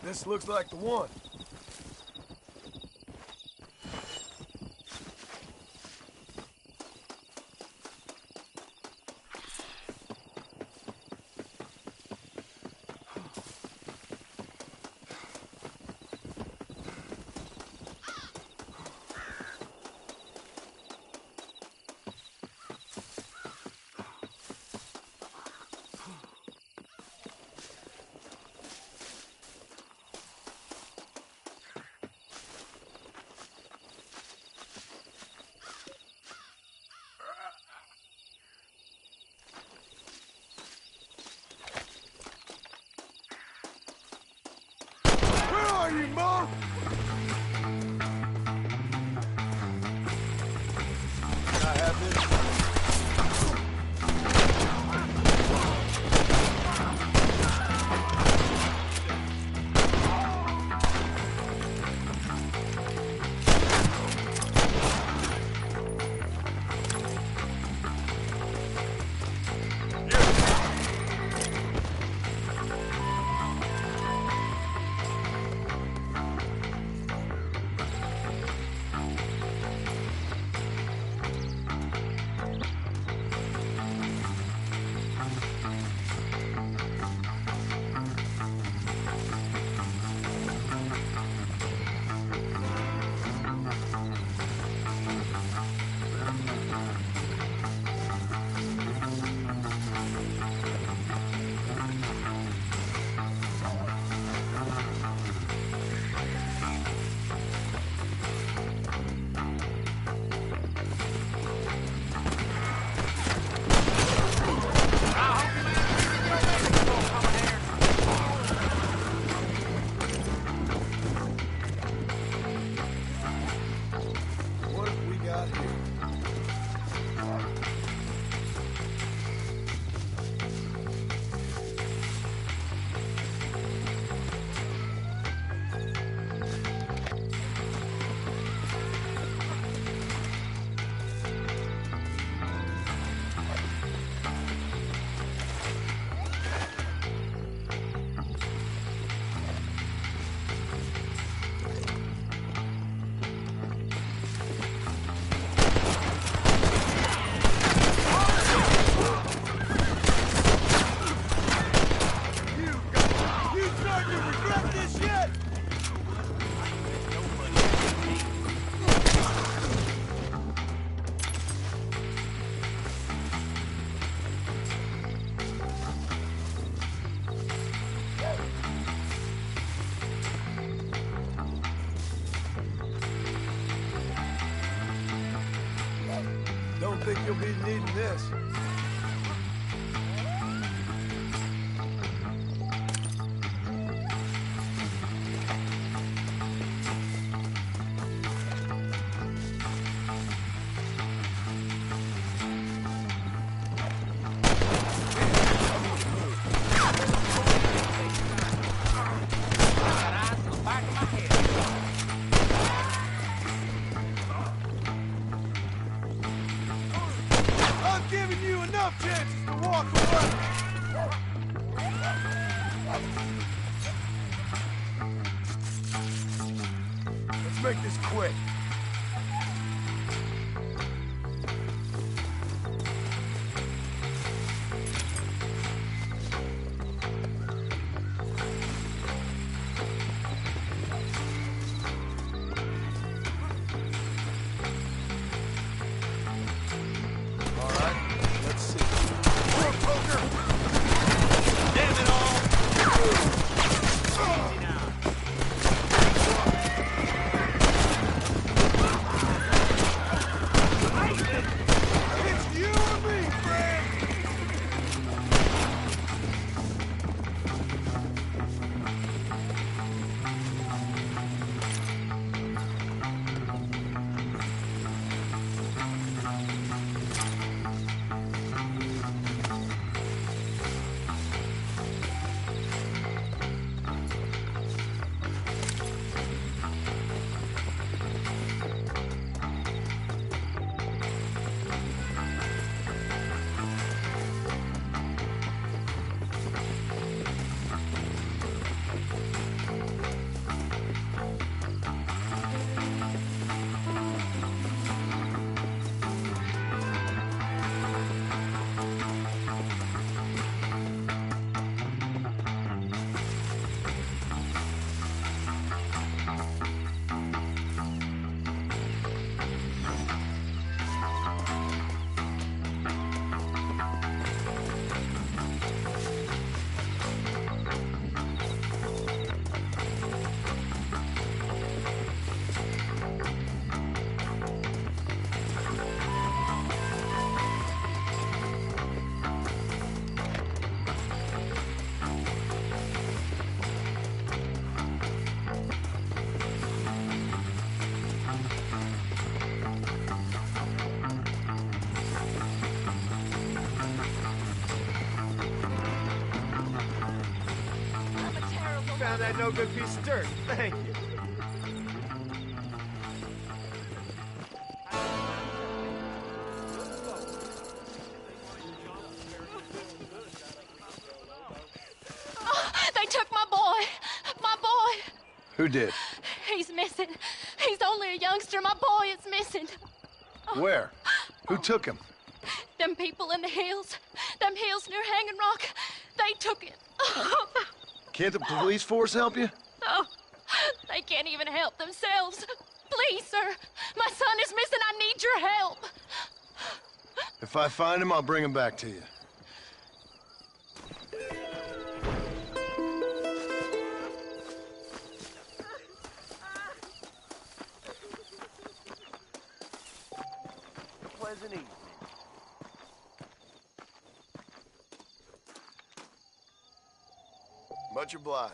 This looks like the one. think you'll be needing this. I've given you enough chances to walk away. Let's make this quick. All right, let's see. Poor poker! Damn it all! Easy now. It's you and me, friend! Found that no good piece of dirt. Thank you. Oh, they took my boy. My boy. Who did? He's missing. He's only a youngster. My boy is missing. Where? Who took him? Them people in the hills. Them hills near Hanging Rock. They took it. Can't the police force help you? Oh, they can't even help themselves. Please, sir. My son is missing. I need your help. If I find him, I'll bring him back to you. Pleasant evening. Much obliged.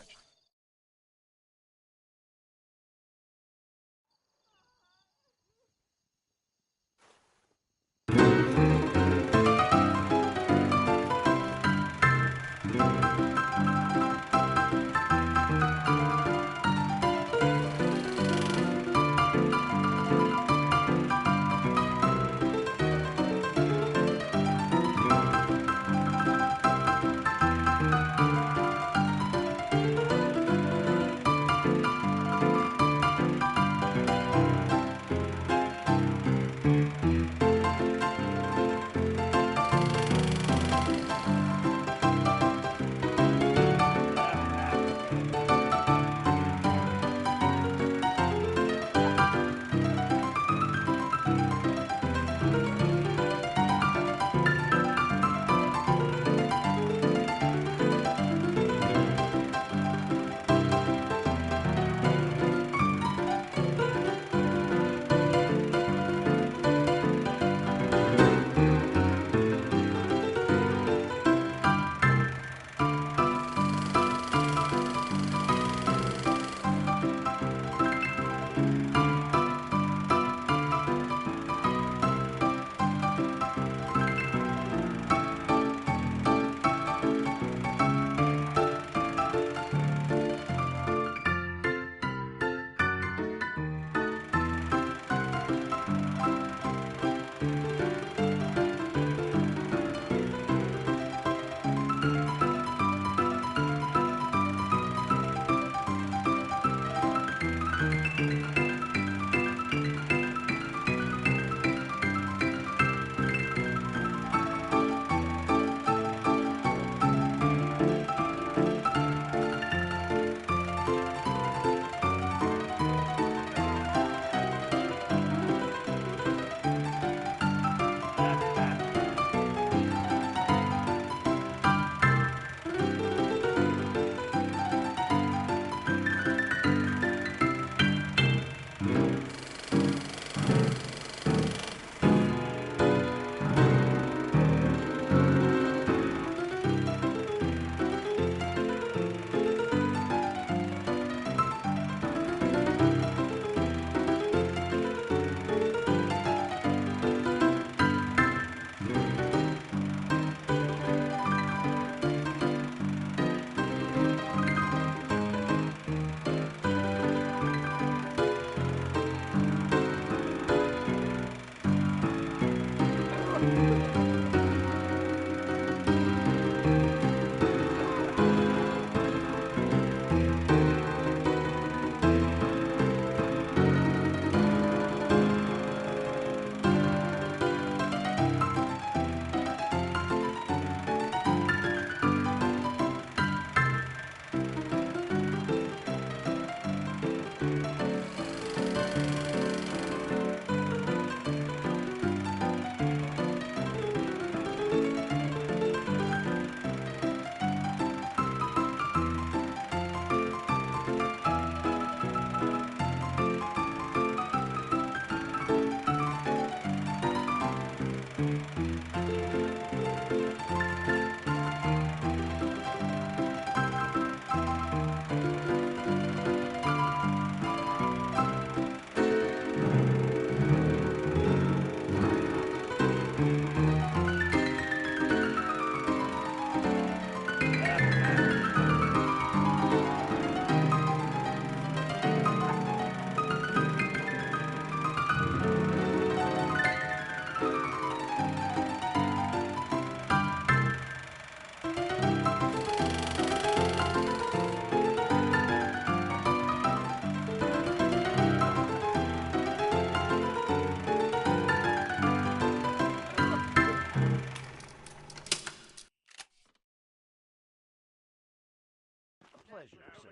pleasure, sir.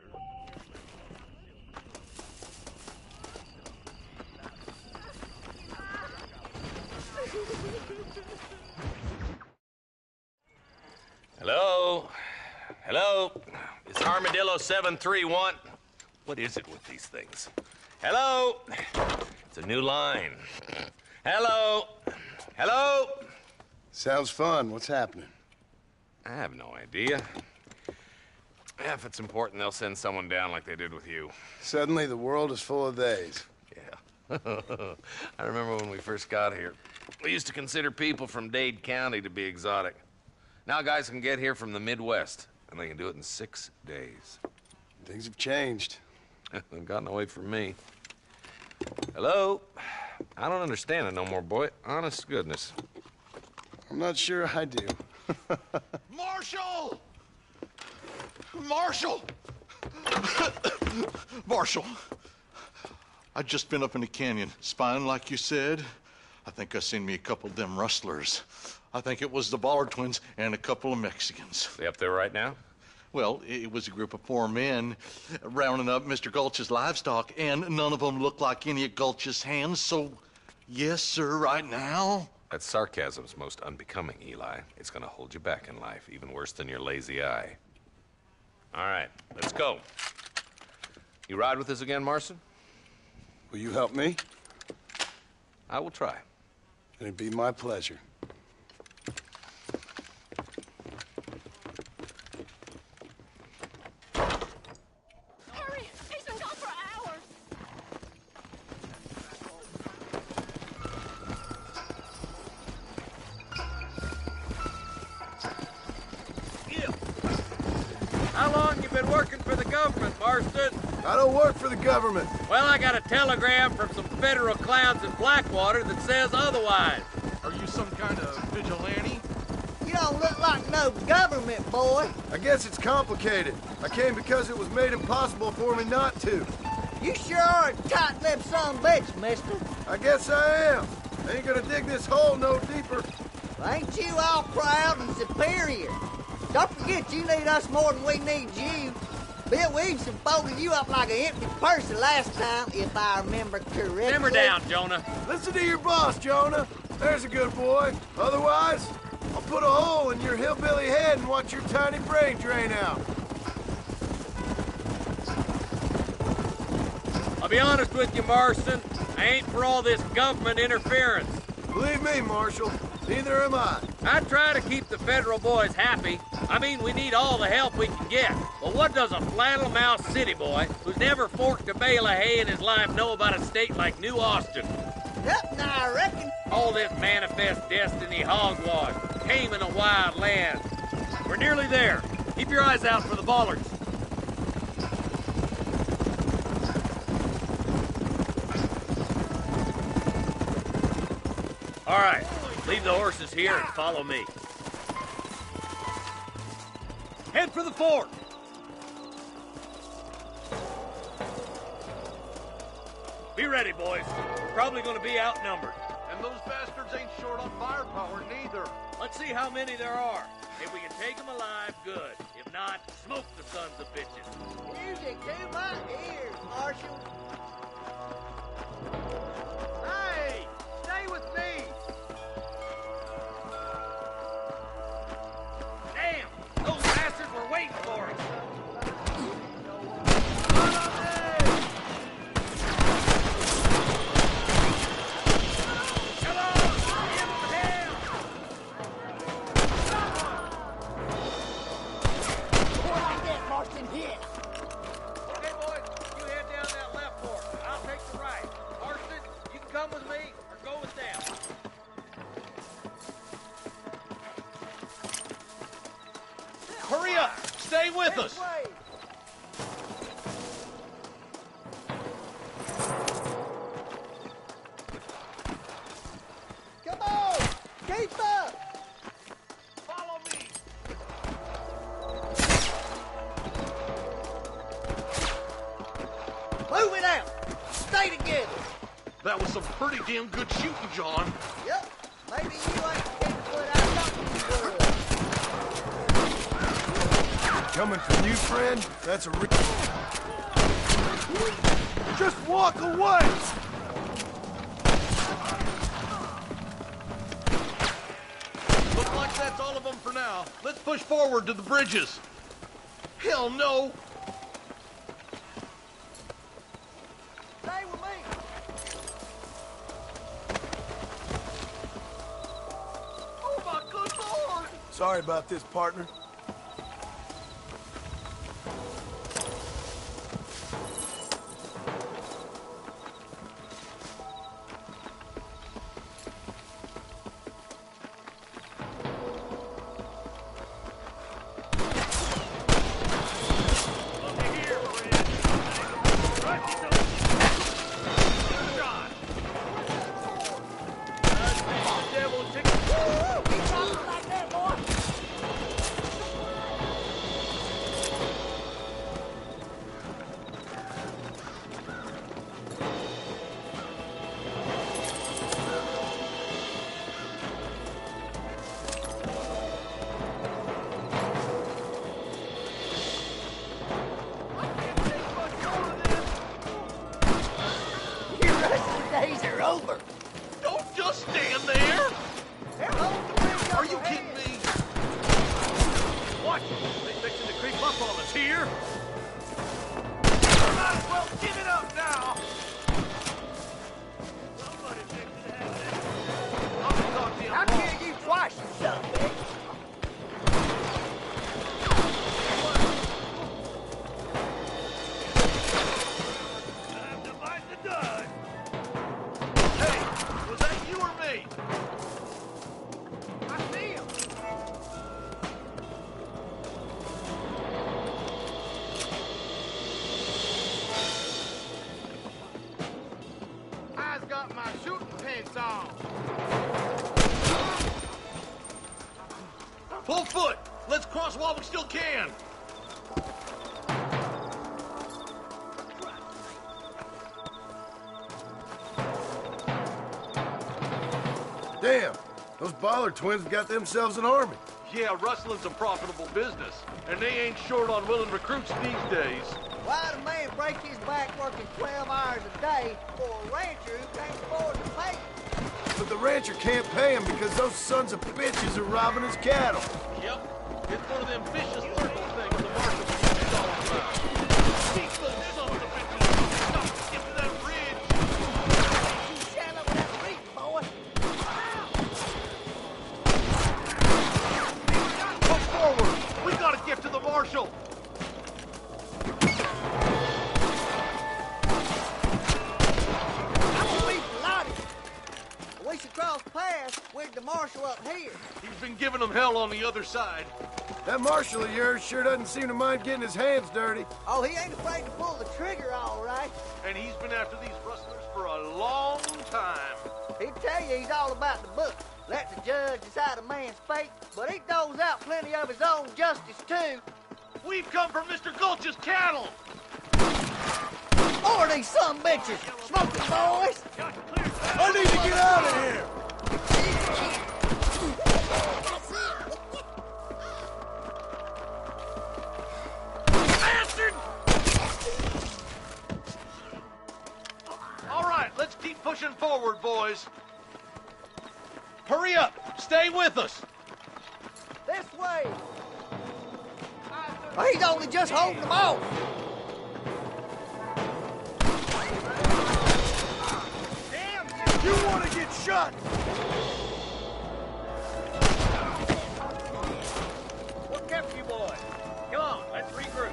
Hello? Hello? Is Armadillo 731? What is it with these things? Hello? It's a new line. Hello? Hello? Sounds fun. What's happening? I have no idea. If it's important, they'll send someone down like they did with you. Suddenly, the world is full of theys. Yeah. I remember when we first got here. We used to consider people from Dade County to be exotic. Now guys can get here from the Midwest, and they can do it in 6 days. Things have changed. They've gotten away from me. Hello? I don't understand it no more, boy. Honest to goodness. I'm not sure I do. Marshal! Marshal! Marshal! I just been up in the canyon, spying like you said. I think I seen me a couple of them rustlers. I think it was the Ballard twins and a couple of Mexicans. They up there right now? Well, it was a group of 4 men rounding up Mr. Gulch's livestock, and none of them looked like any of Gulch's hands, so yes, sir, right now. That sarcasm's most unbecoming, Eli. It's gonna hold you back in life, even worse than your lazy eye. All right, let's go. You ride with us again, Marston? Will you help me? I will try. It'd be my pleasure. Hurry! He's been gone for hours! How long you been working for the government, Marston? I don't work for the government. Well, I got a telegram from some federal clowns in Blackwater that says otherwise. Are you some kind of vigilante? You don't look like no government boy. I guess it's complicated. I came because it was made impossible for me not to. You sure are a tight-lipped son of a bitch, mister. I guess I am. I ain't gonna dig this hole no deeper. Ain't you all proud and superior? Don't forget you need us more than we need you. Bill Williamson folded you up like an empty purse the last time, if I remember correctly. Simmer down, Jonah. Listen to your boss, Jonah. There's a good boy. Otherwise, I'll put a hole in your hillbilly head and watch your tiny brain drain out. I'll be honest with you, Marston. I ain't for all this government interference. Believe me, Marshal, neither am I. I try to keep the federal boys happy. I mean, we need all the help we can get. But what does a flannel-mouthed city boy who's never forked a bale of hay in his life know about a state like New Austin? Yep, now I reckon. All this manifest destiny hogwash, taming a wild land. We're nearly there. Keep your eyes out for the bollards. All right, leave the horses here and follow me. Head for the fort. Be ready, boys. We're probably going to be outnumbered. And those bastards ain't short on firepower neither. Let's see how many there are. If we can take them alive, good. If not, smoke the sons of bitches. Music to my ears, Marshal. Hey, stay with me. Damn, those bastards were waiting for us. Hurry up! Stay with us! Come on! Keep up! Follow me! Move it out! Stay together! That was some pretty damn good shooting, John. Yep. Maybe you ain't getting what I thought you were. Coming from you, friend? That's a Just walk away! Looks like that's all of them for now. Let's push forward to the bridges. Hell no! Stay with me! Oh my good lord! Sorry about this, partner. Days are over. Don't just stand there! Are you kidding me? Watch! They fixing to creep up on us here! Might as well give it up now! Somebody fix it happen. I'll talk to you. I'll kill you twice, you son of a bitch. Time to bite the dust! Hey, was that you or me? I see him. I've got my shooting pants on. Full foot! Let's cross while we still can! Damn, those Baller twins got themselves an army. Yeah, rustling's a profitable business, and they ain't short on willing recruits these days. Why'd a man break his back working 12 hours a day for a rancher who can't afford to pay him? But the rancher can't pay him because those sons of bitches are robbing his cattle. Yep, it's one of them vicious circle things the marshal is all about. Keep those sons of bitches stop to get to that ridge. You shut up with that reading, boy. Push forward! We gotta get to the marshal! We should cross paths with the marshal up here. He's been giving them hell on the other side. That marshal of yours sure doesn't seem to mind getting his hands dirty. Oh, he ain't afraid to pull the trigger, all right. And he's been after these rustlers for a long time. He'd tell you he's all about the book. Let the judge decide a man's fate, but he doles out plenty of his own justice, too. We've come from Mr. Gulch's cattle! More of these some bitches! Smoking boys! I need to get out of here! Bastard! All right, let's keep pushing forward, boys. Hurry up! Stay with us! This way! He's only just holding them off! You want to get shot? What kept you, boys? Come on, let's regroup.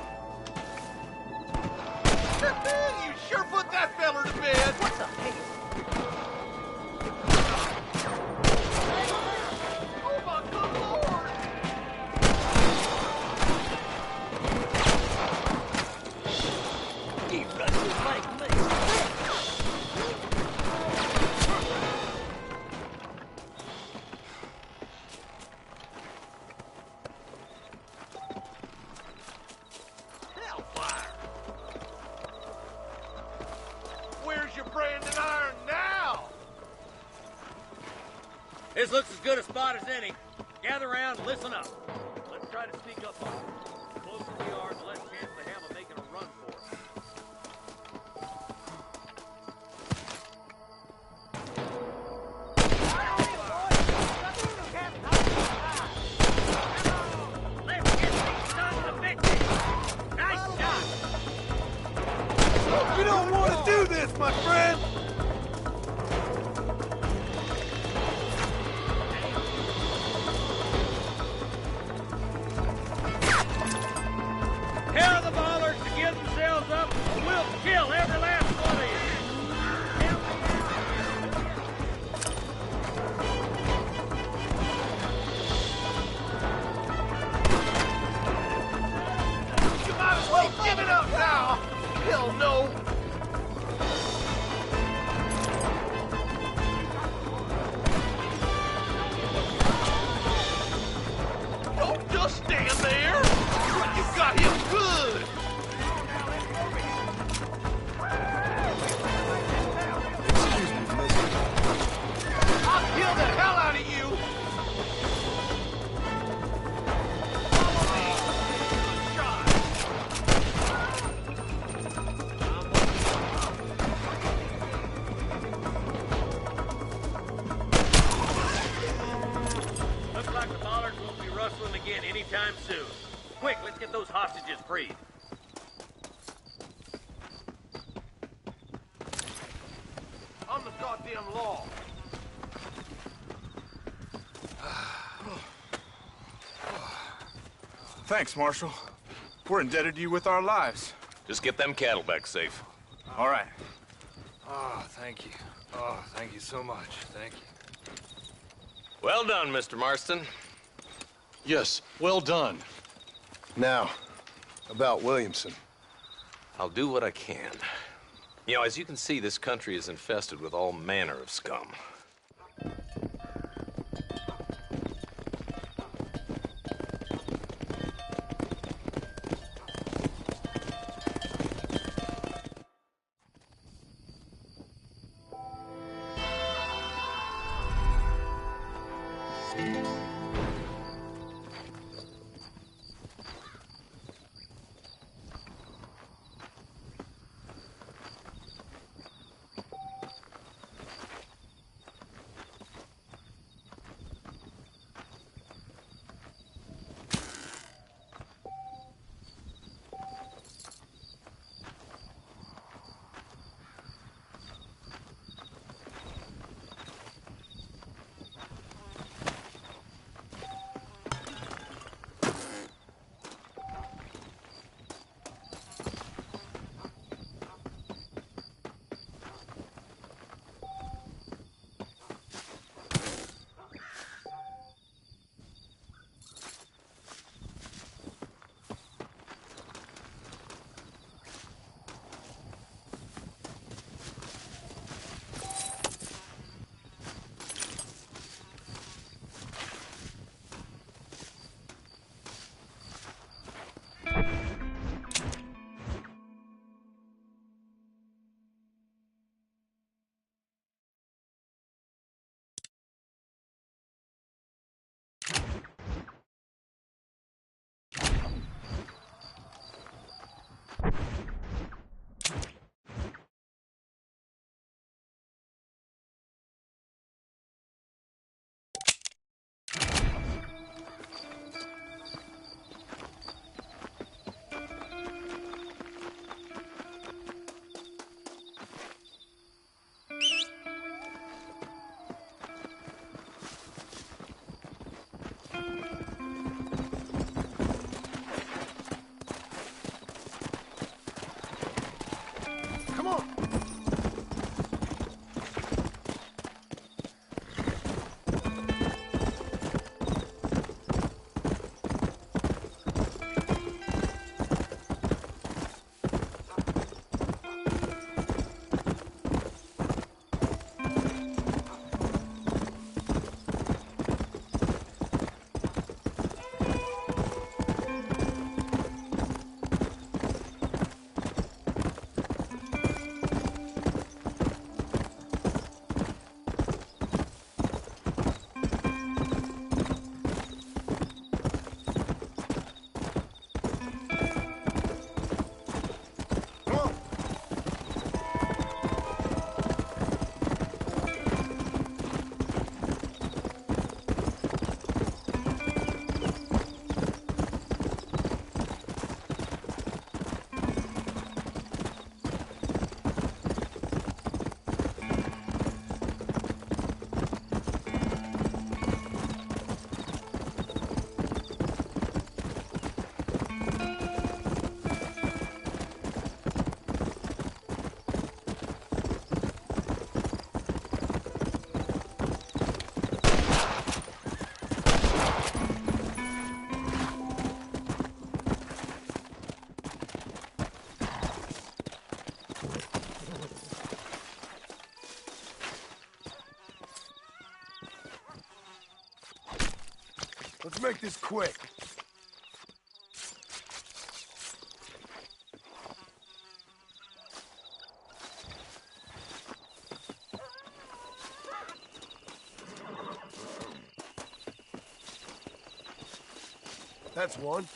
You sure put that feller to bed. What the hell? Oh, my good lord! You rustlers make me sick! Hellfire! Where's your branding iron now? This looks as good a spot as any. Gather around and listen up. Let's try to sneak up on them. Closer no. Don't just stand there. You got him good. Excuse me, mister. I'll kill the hell out of you. Looks like the bollards won't be rustling again anytime soon. Quick, let's get those hostages freed. I'm the goddamn law. Thanks, Marshal. We're indebted to you with our lives. Just get them cattle back safe. All right. Oh, thank you. Oh, thank you so much. Thank you. Well done, Mr. Marston. Yes, well done. Now, about Williamson. I'll do what I can. You know, as you can see, this country is infested with all manner of scum. Let's make this quick. That's one.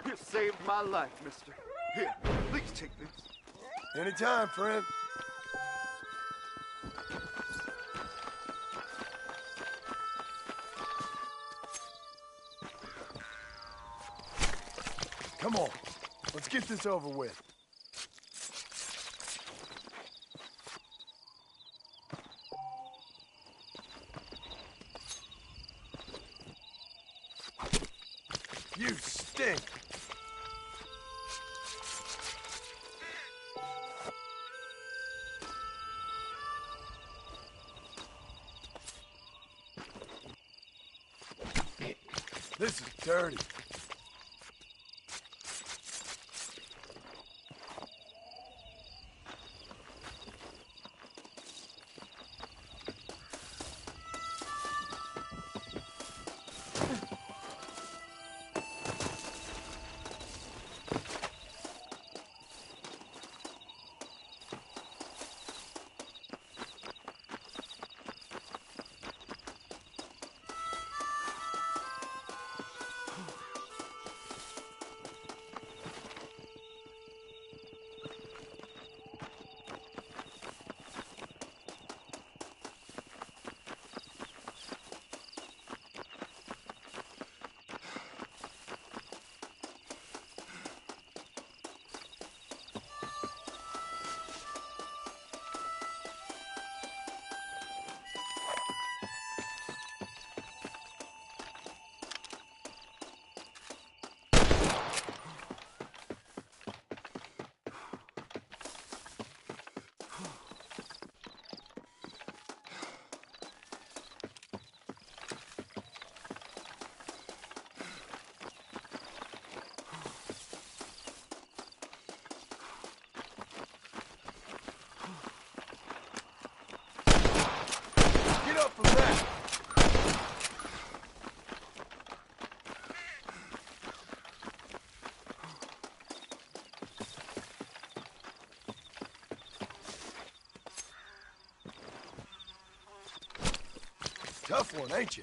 You saved my life, mister. Here, please take this. Anytime, friend. Come on, let's get this over with. You stink. This is dirty. Get up from that! Tough one, ain't you?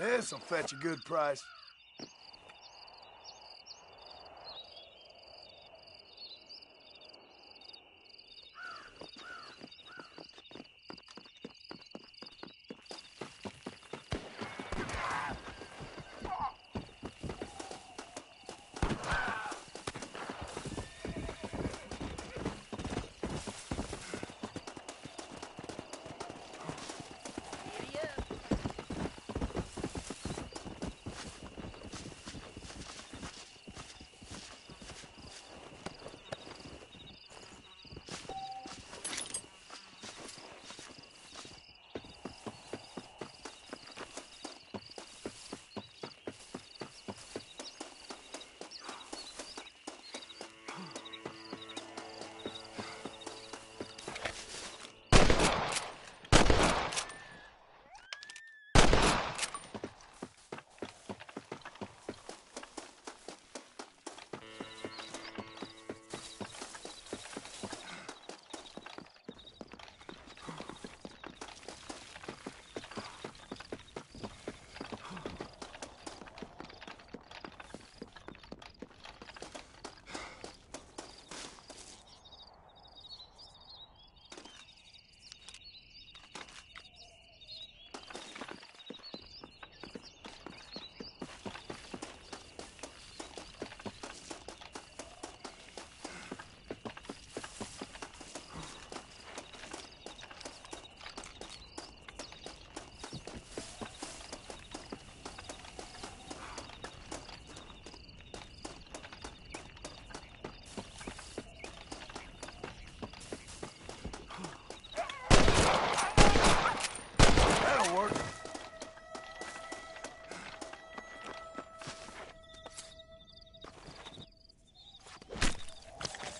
This'll fetch a good price.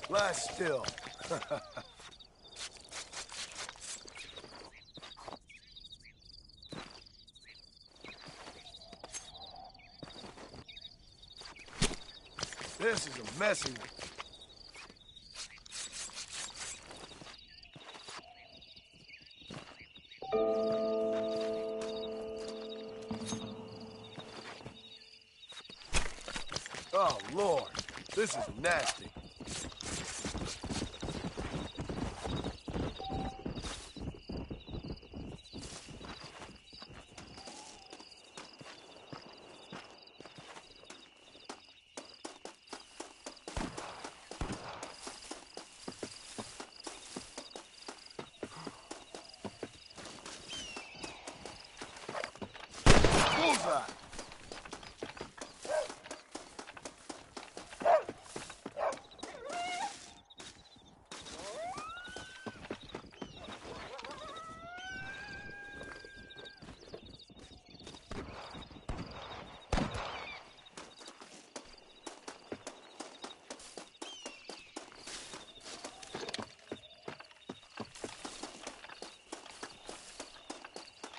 Lie still. This is a messy one. Oh, Lord. This is nasty. Bullseye!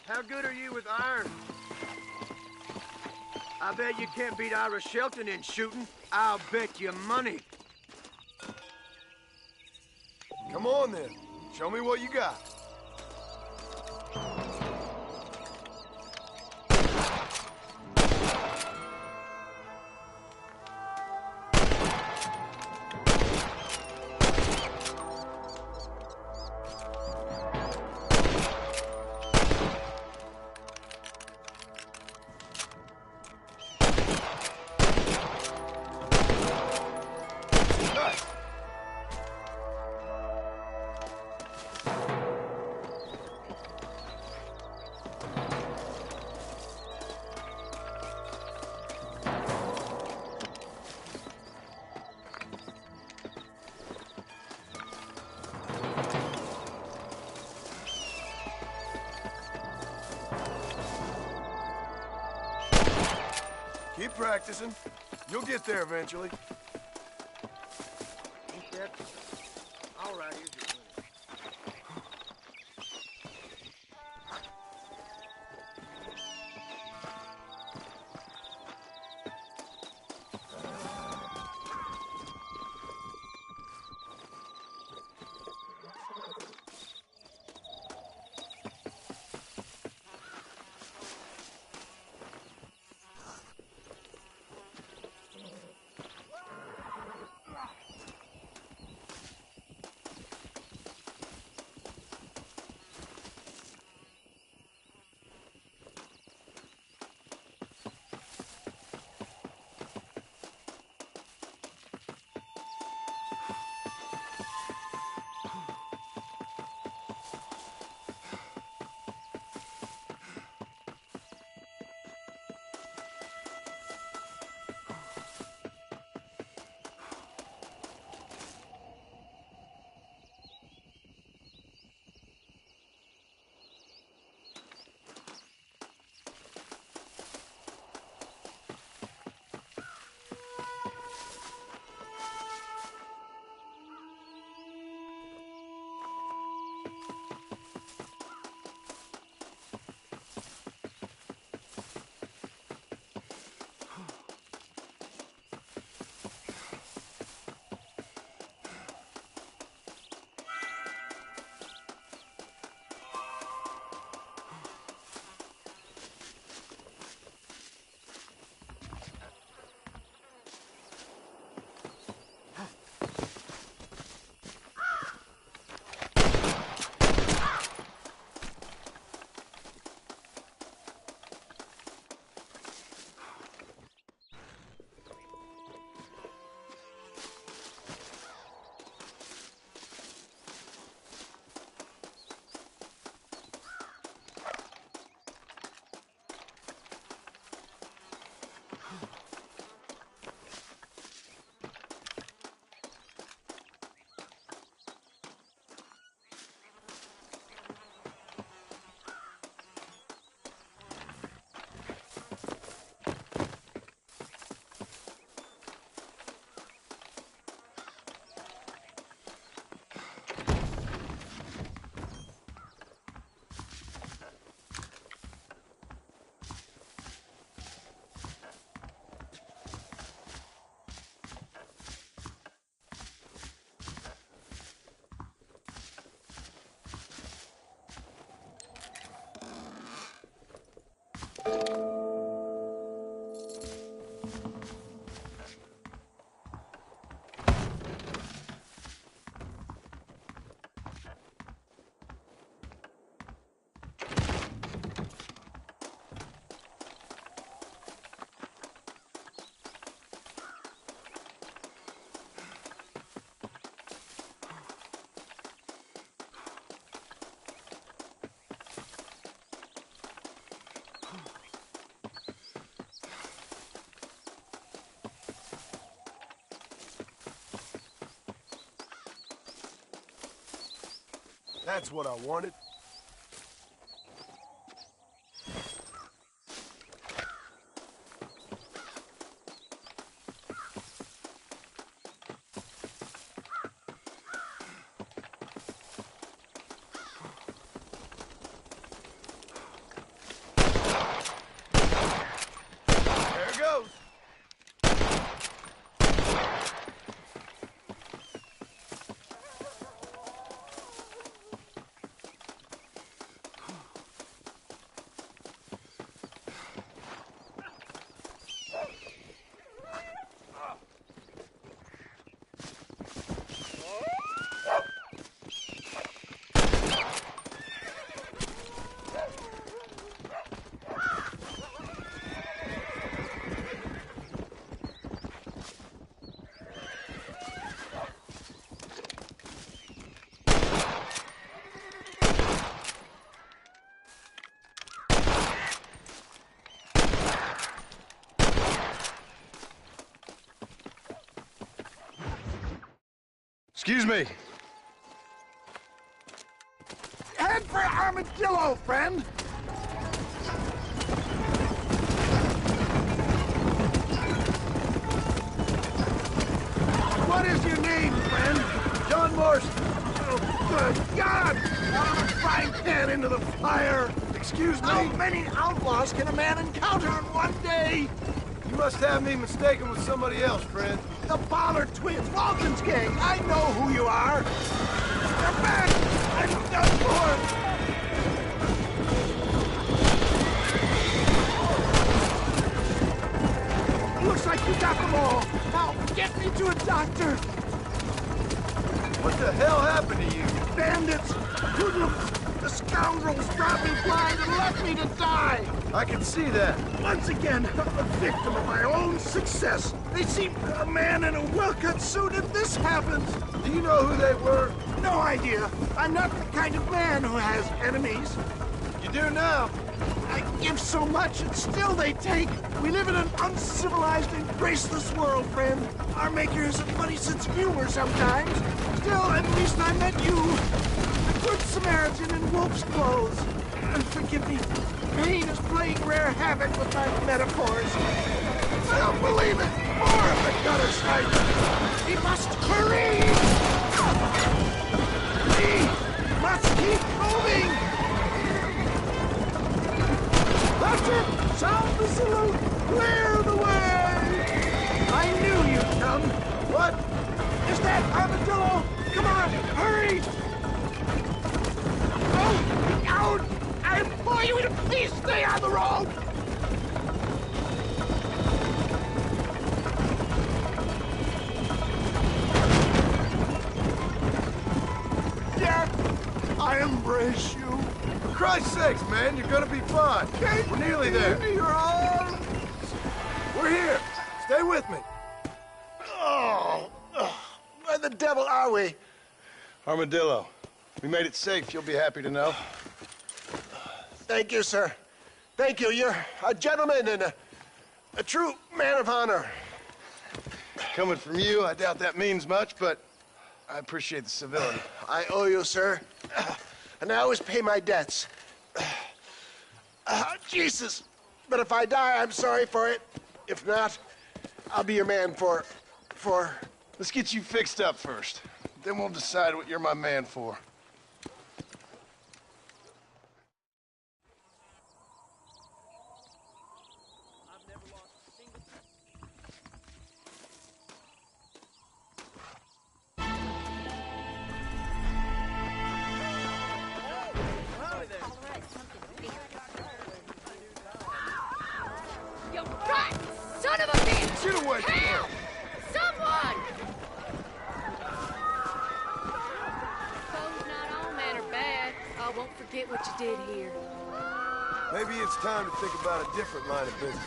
How good are you with iron? I bet you can't beat Ira Shelton in shooting. I'll bet you money. Come on, then. Show me what you got. Keep practicing. You'll get there eventually. Ain't that all right? Here's your money. That's what I wanted. There it goes. Excuse me. Head for Armadillo, friend! What is your name, friend? John Morse. Oh, good God! Out of a frying pan into the fire! Excuse me? How many outlaws can a man encounter in one day? You must have me mistaken with somebody else, friend. The Ballard twins, Walton's gang. I know who you are. They're back! I'm done for! Looks like you got them all. Now, get me to a doctor. What the hell happened to you? Bandits! Hoodlums! The scoundrels dropped me blind and left me to die! I can see that. Once again, a victim of my own success. They seemed a man in a well-cut suit and this happens. Do you know who they were? No idea. I'm not the kind of man who has enemies. You do now. I give so much and still they take. We live in an uncivilized and graceless world, friend. Our maker has a funny sense of humor sometimes. Still, at least I met you. A good Samaritan in wolf's clothes. And forgive me, pain is playing rare havoc with my metaphors. I don't believe it. More of the gutter sniper. He must hurry. He must Keep moving! That's it! Sound the salute! Clear the way! I knew you'd come! What? Is that Armadillo? Come on, hurry! Oh, out! I implore you to please stay on the road! Death, I embrace you. For Christ's sakes, man, you're gonna be fine. We're nearly there. Into your arms. We're here. Stay with me. Oh, where the devil are we? Armadillo, we made it safe. You'll be happy to know. Thank you, sir. Thank you. You're a gentleman and a true man of honor. Coming from you, I doubt that means much, but I appreciate the civility. I owe you, sir. And I always pay my debts. Jesus. But if I die, I'm sorry for it. If not, I'll be your man for... Let's get you fixed up first. Then we'll decide what you're my man for. You rat! Son of a bitch! Get away from Help! her! Someone! Phone's not on, man, or bad. I won't forget what you did here. Maybe it's time to think about a different line of business.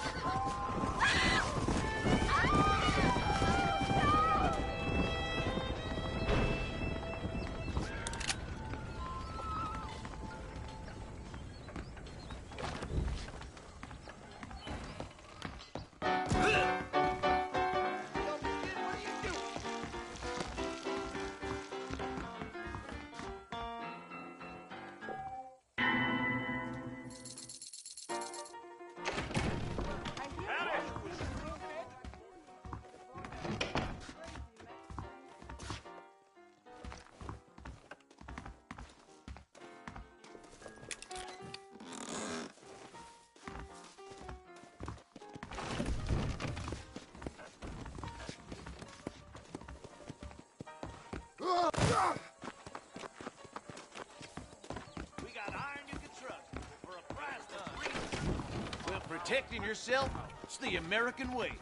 We got iron you can trust for a price that's reasonable. Well, protecting yourself, it's the American way.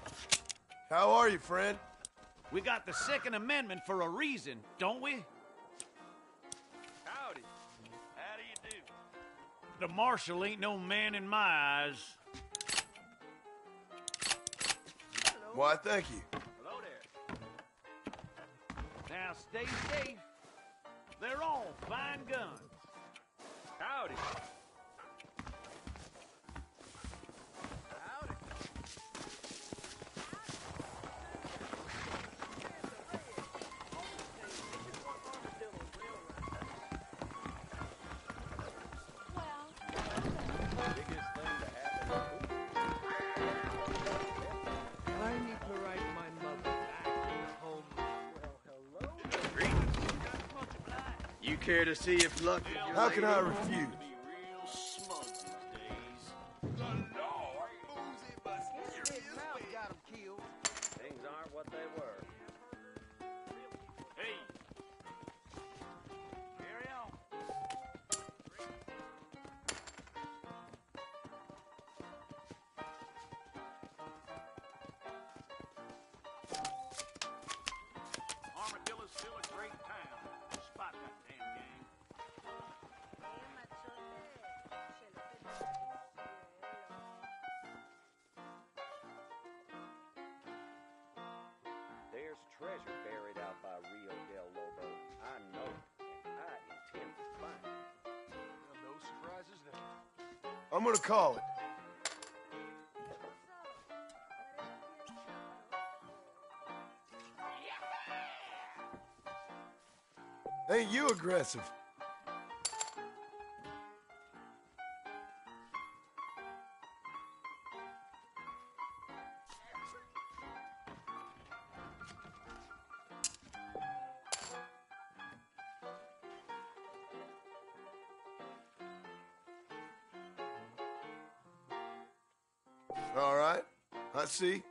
How are you, friend? We got the Second Amendment for a reason, don't we? Howdy. How do you do? The marshal ain't no man in my eyes. Why, thank you. Hello there. Now stay safe. They're all fine guns. Howdy. I need to write my mother back home. Well, hello. You care to see if luck is your How can I lady? refuse? Things aren't what they were. Hey. Carry on. Armadillo's still a great town. Spot that damn gang. There's treasure buried out by Rio del Lobo. I know it, and I intend to find it. No surprises there. I'm gonna call it. Ain't you aggressive? I see.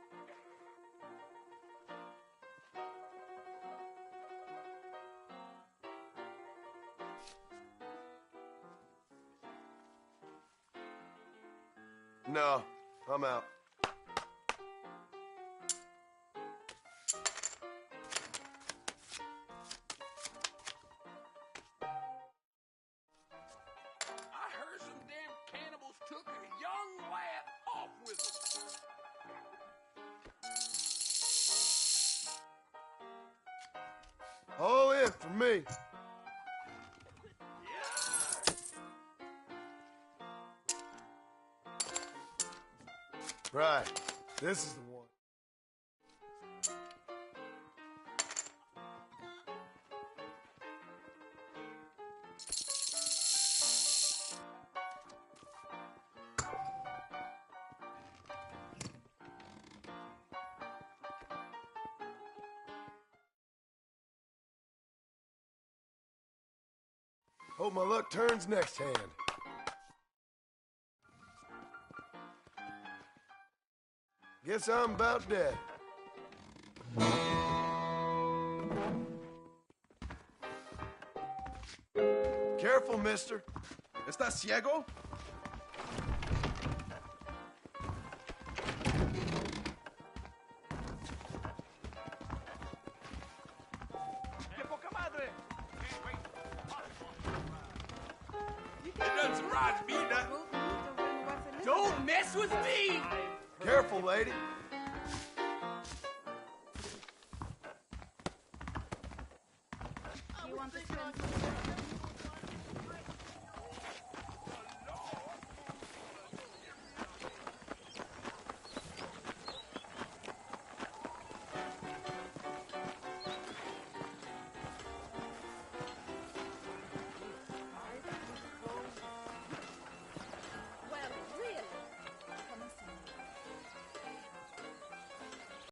No, I'm out. I heard some damn cannibals took a young lad off with them. All in for me. Right. This is the one. Hope my luck turns next hand. Guess I'm about dead. Careful, mister. ¿Estás ciego? ¡Qué poca madre! It doesn't surprise me none. Don't mess with me! Careful, lady. You want the twins?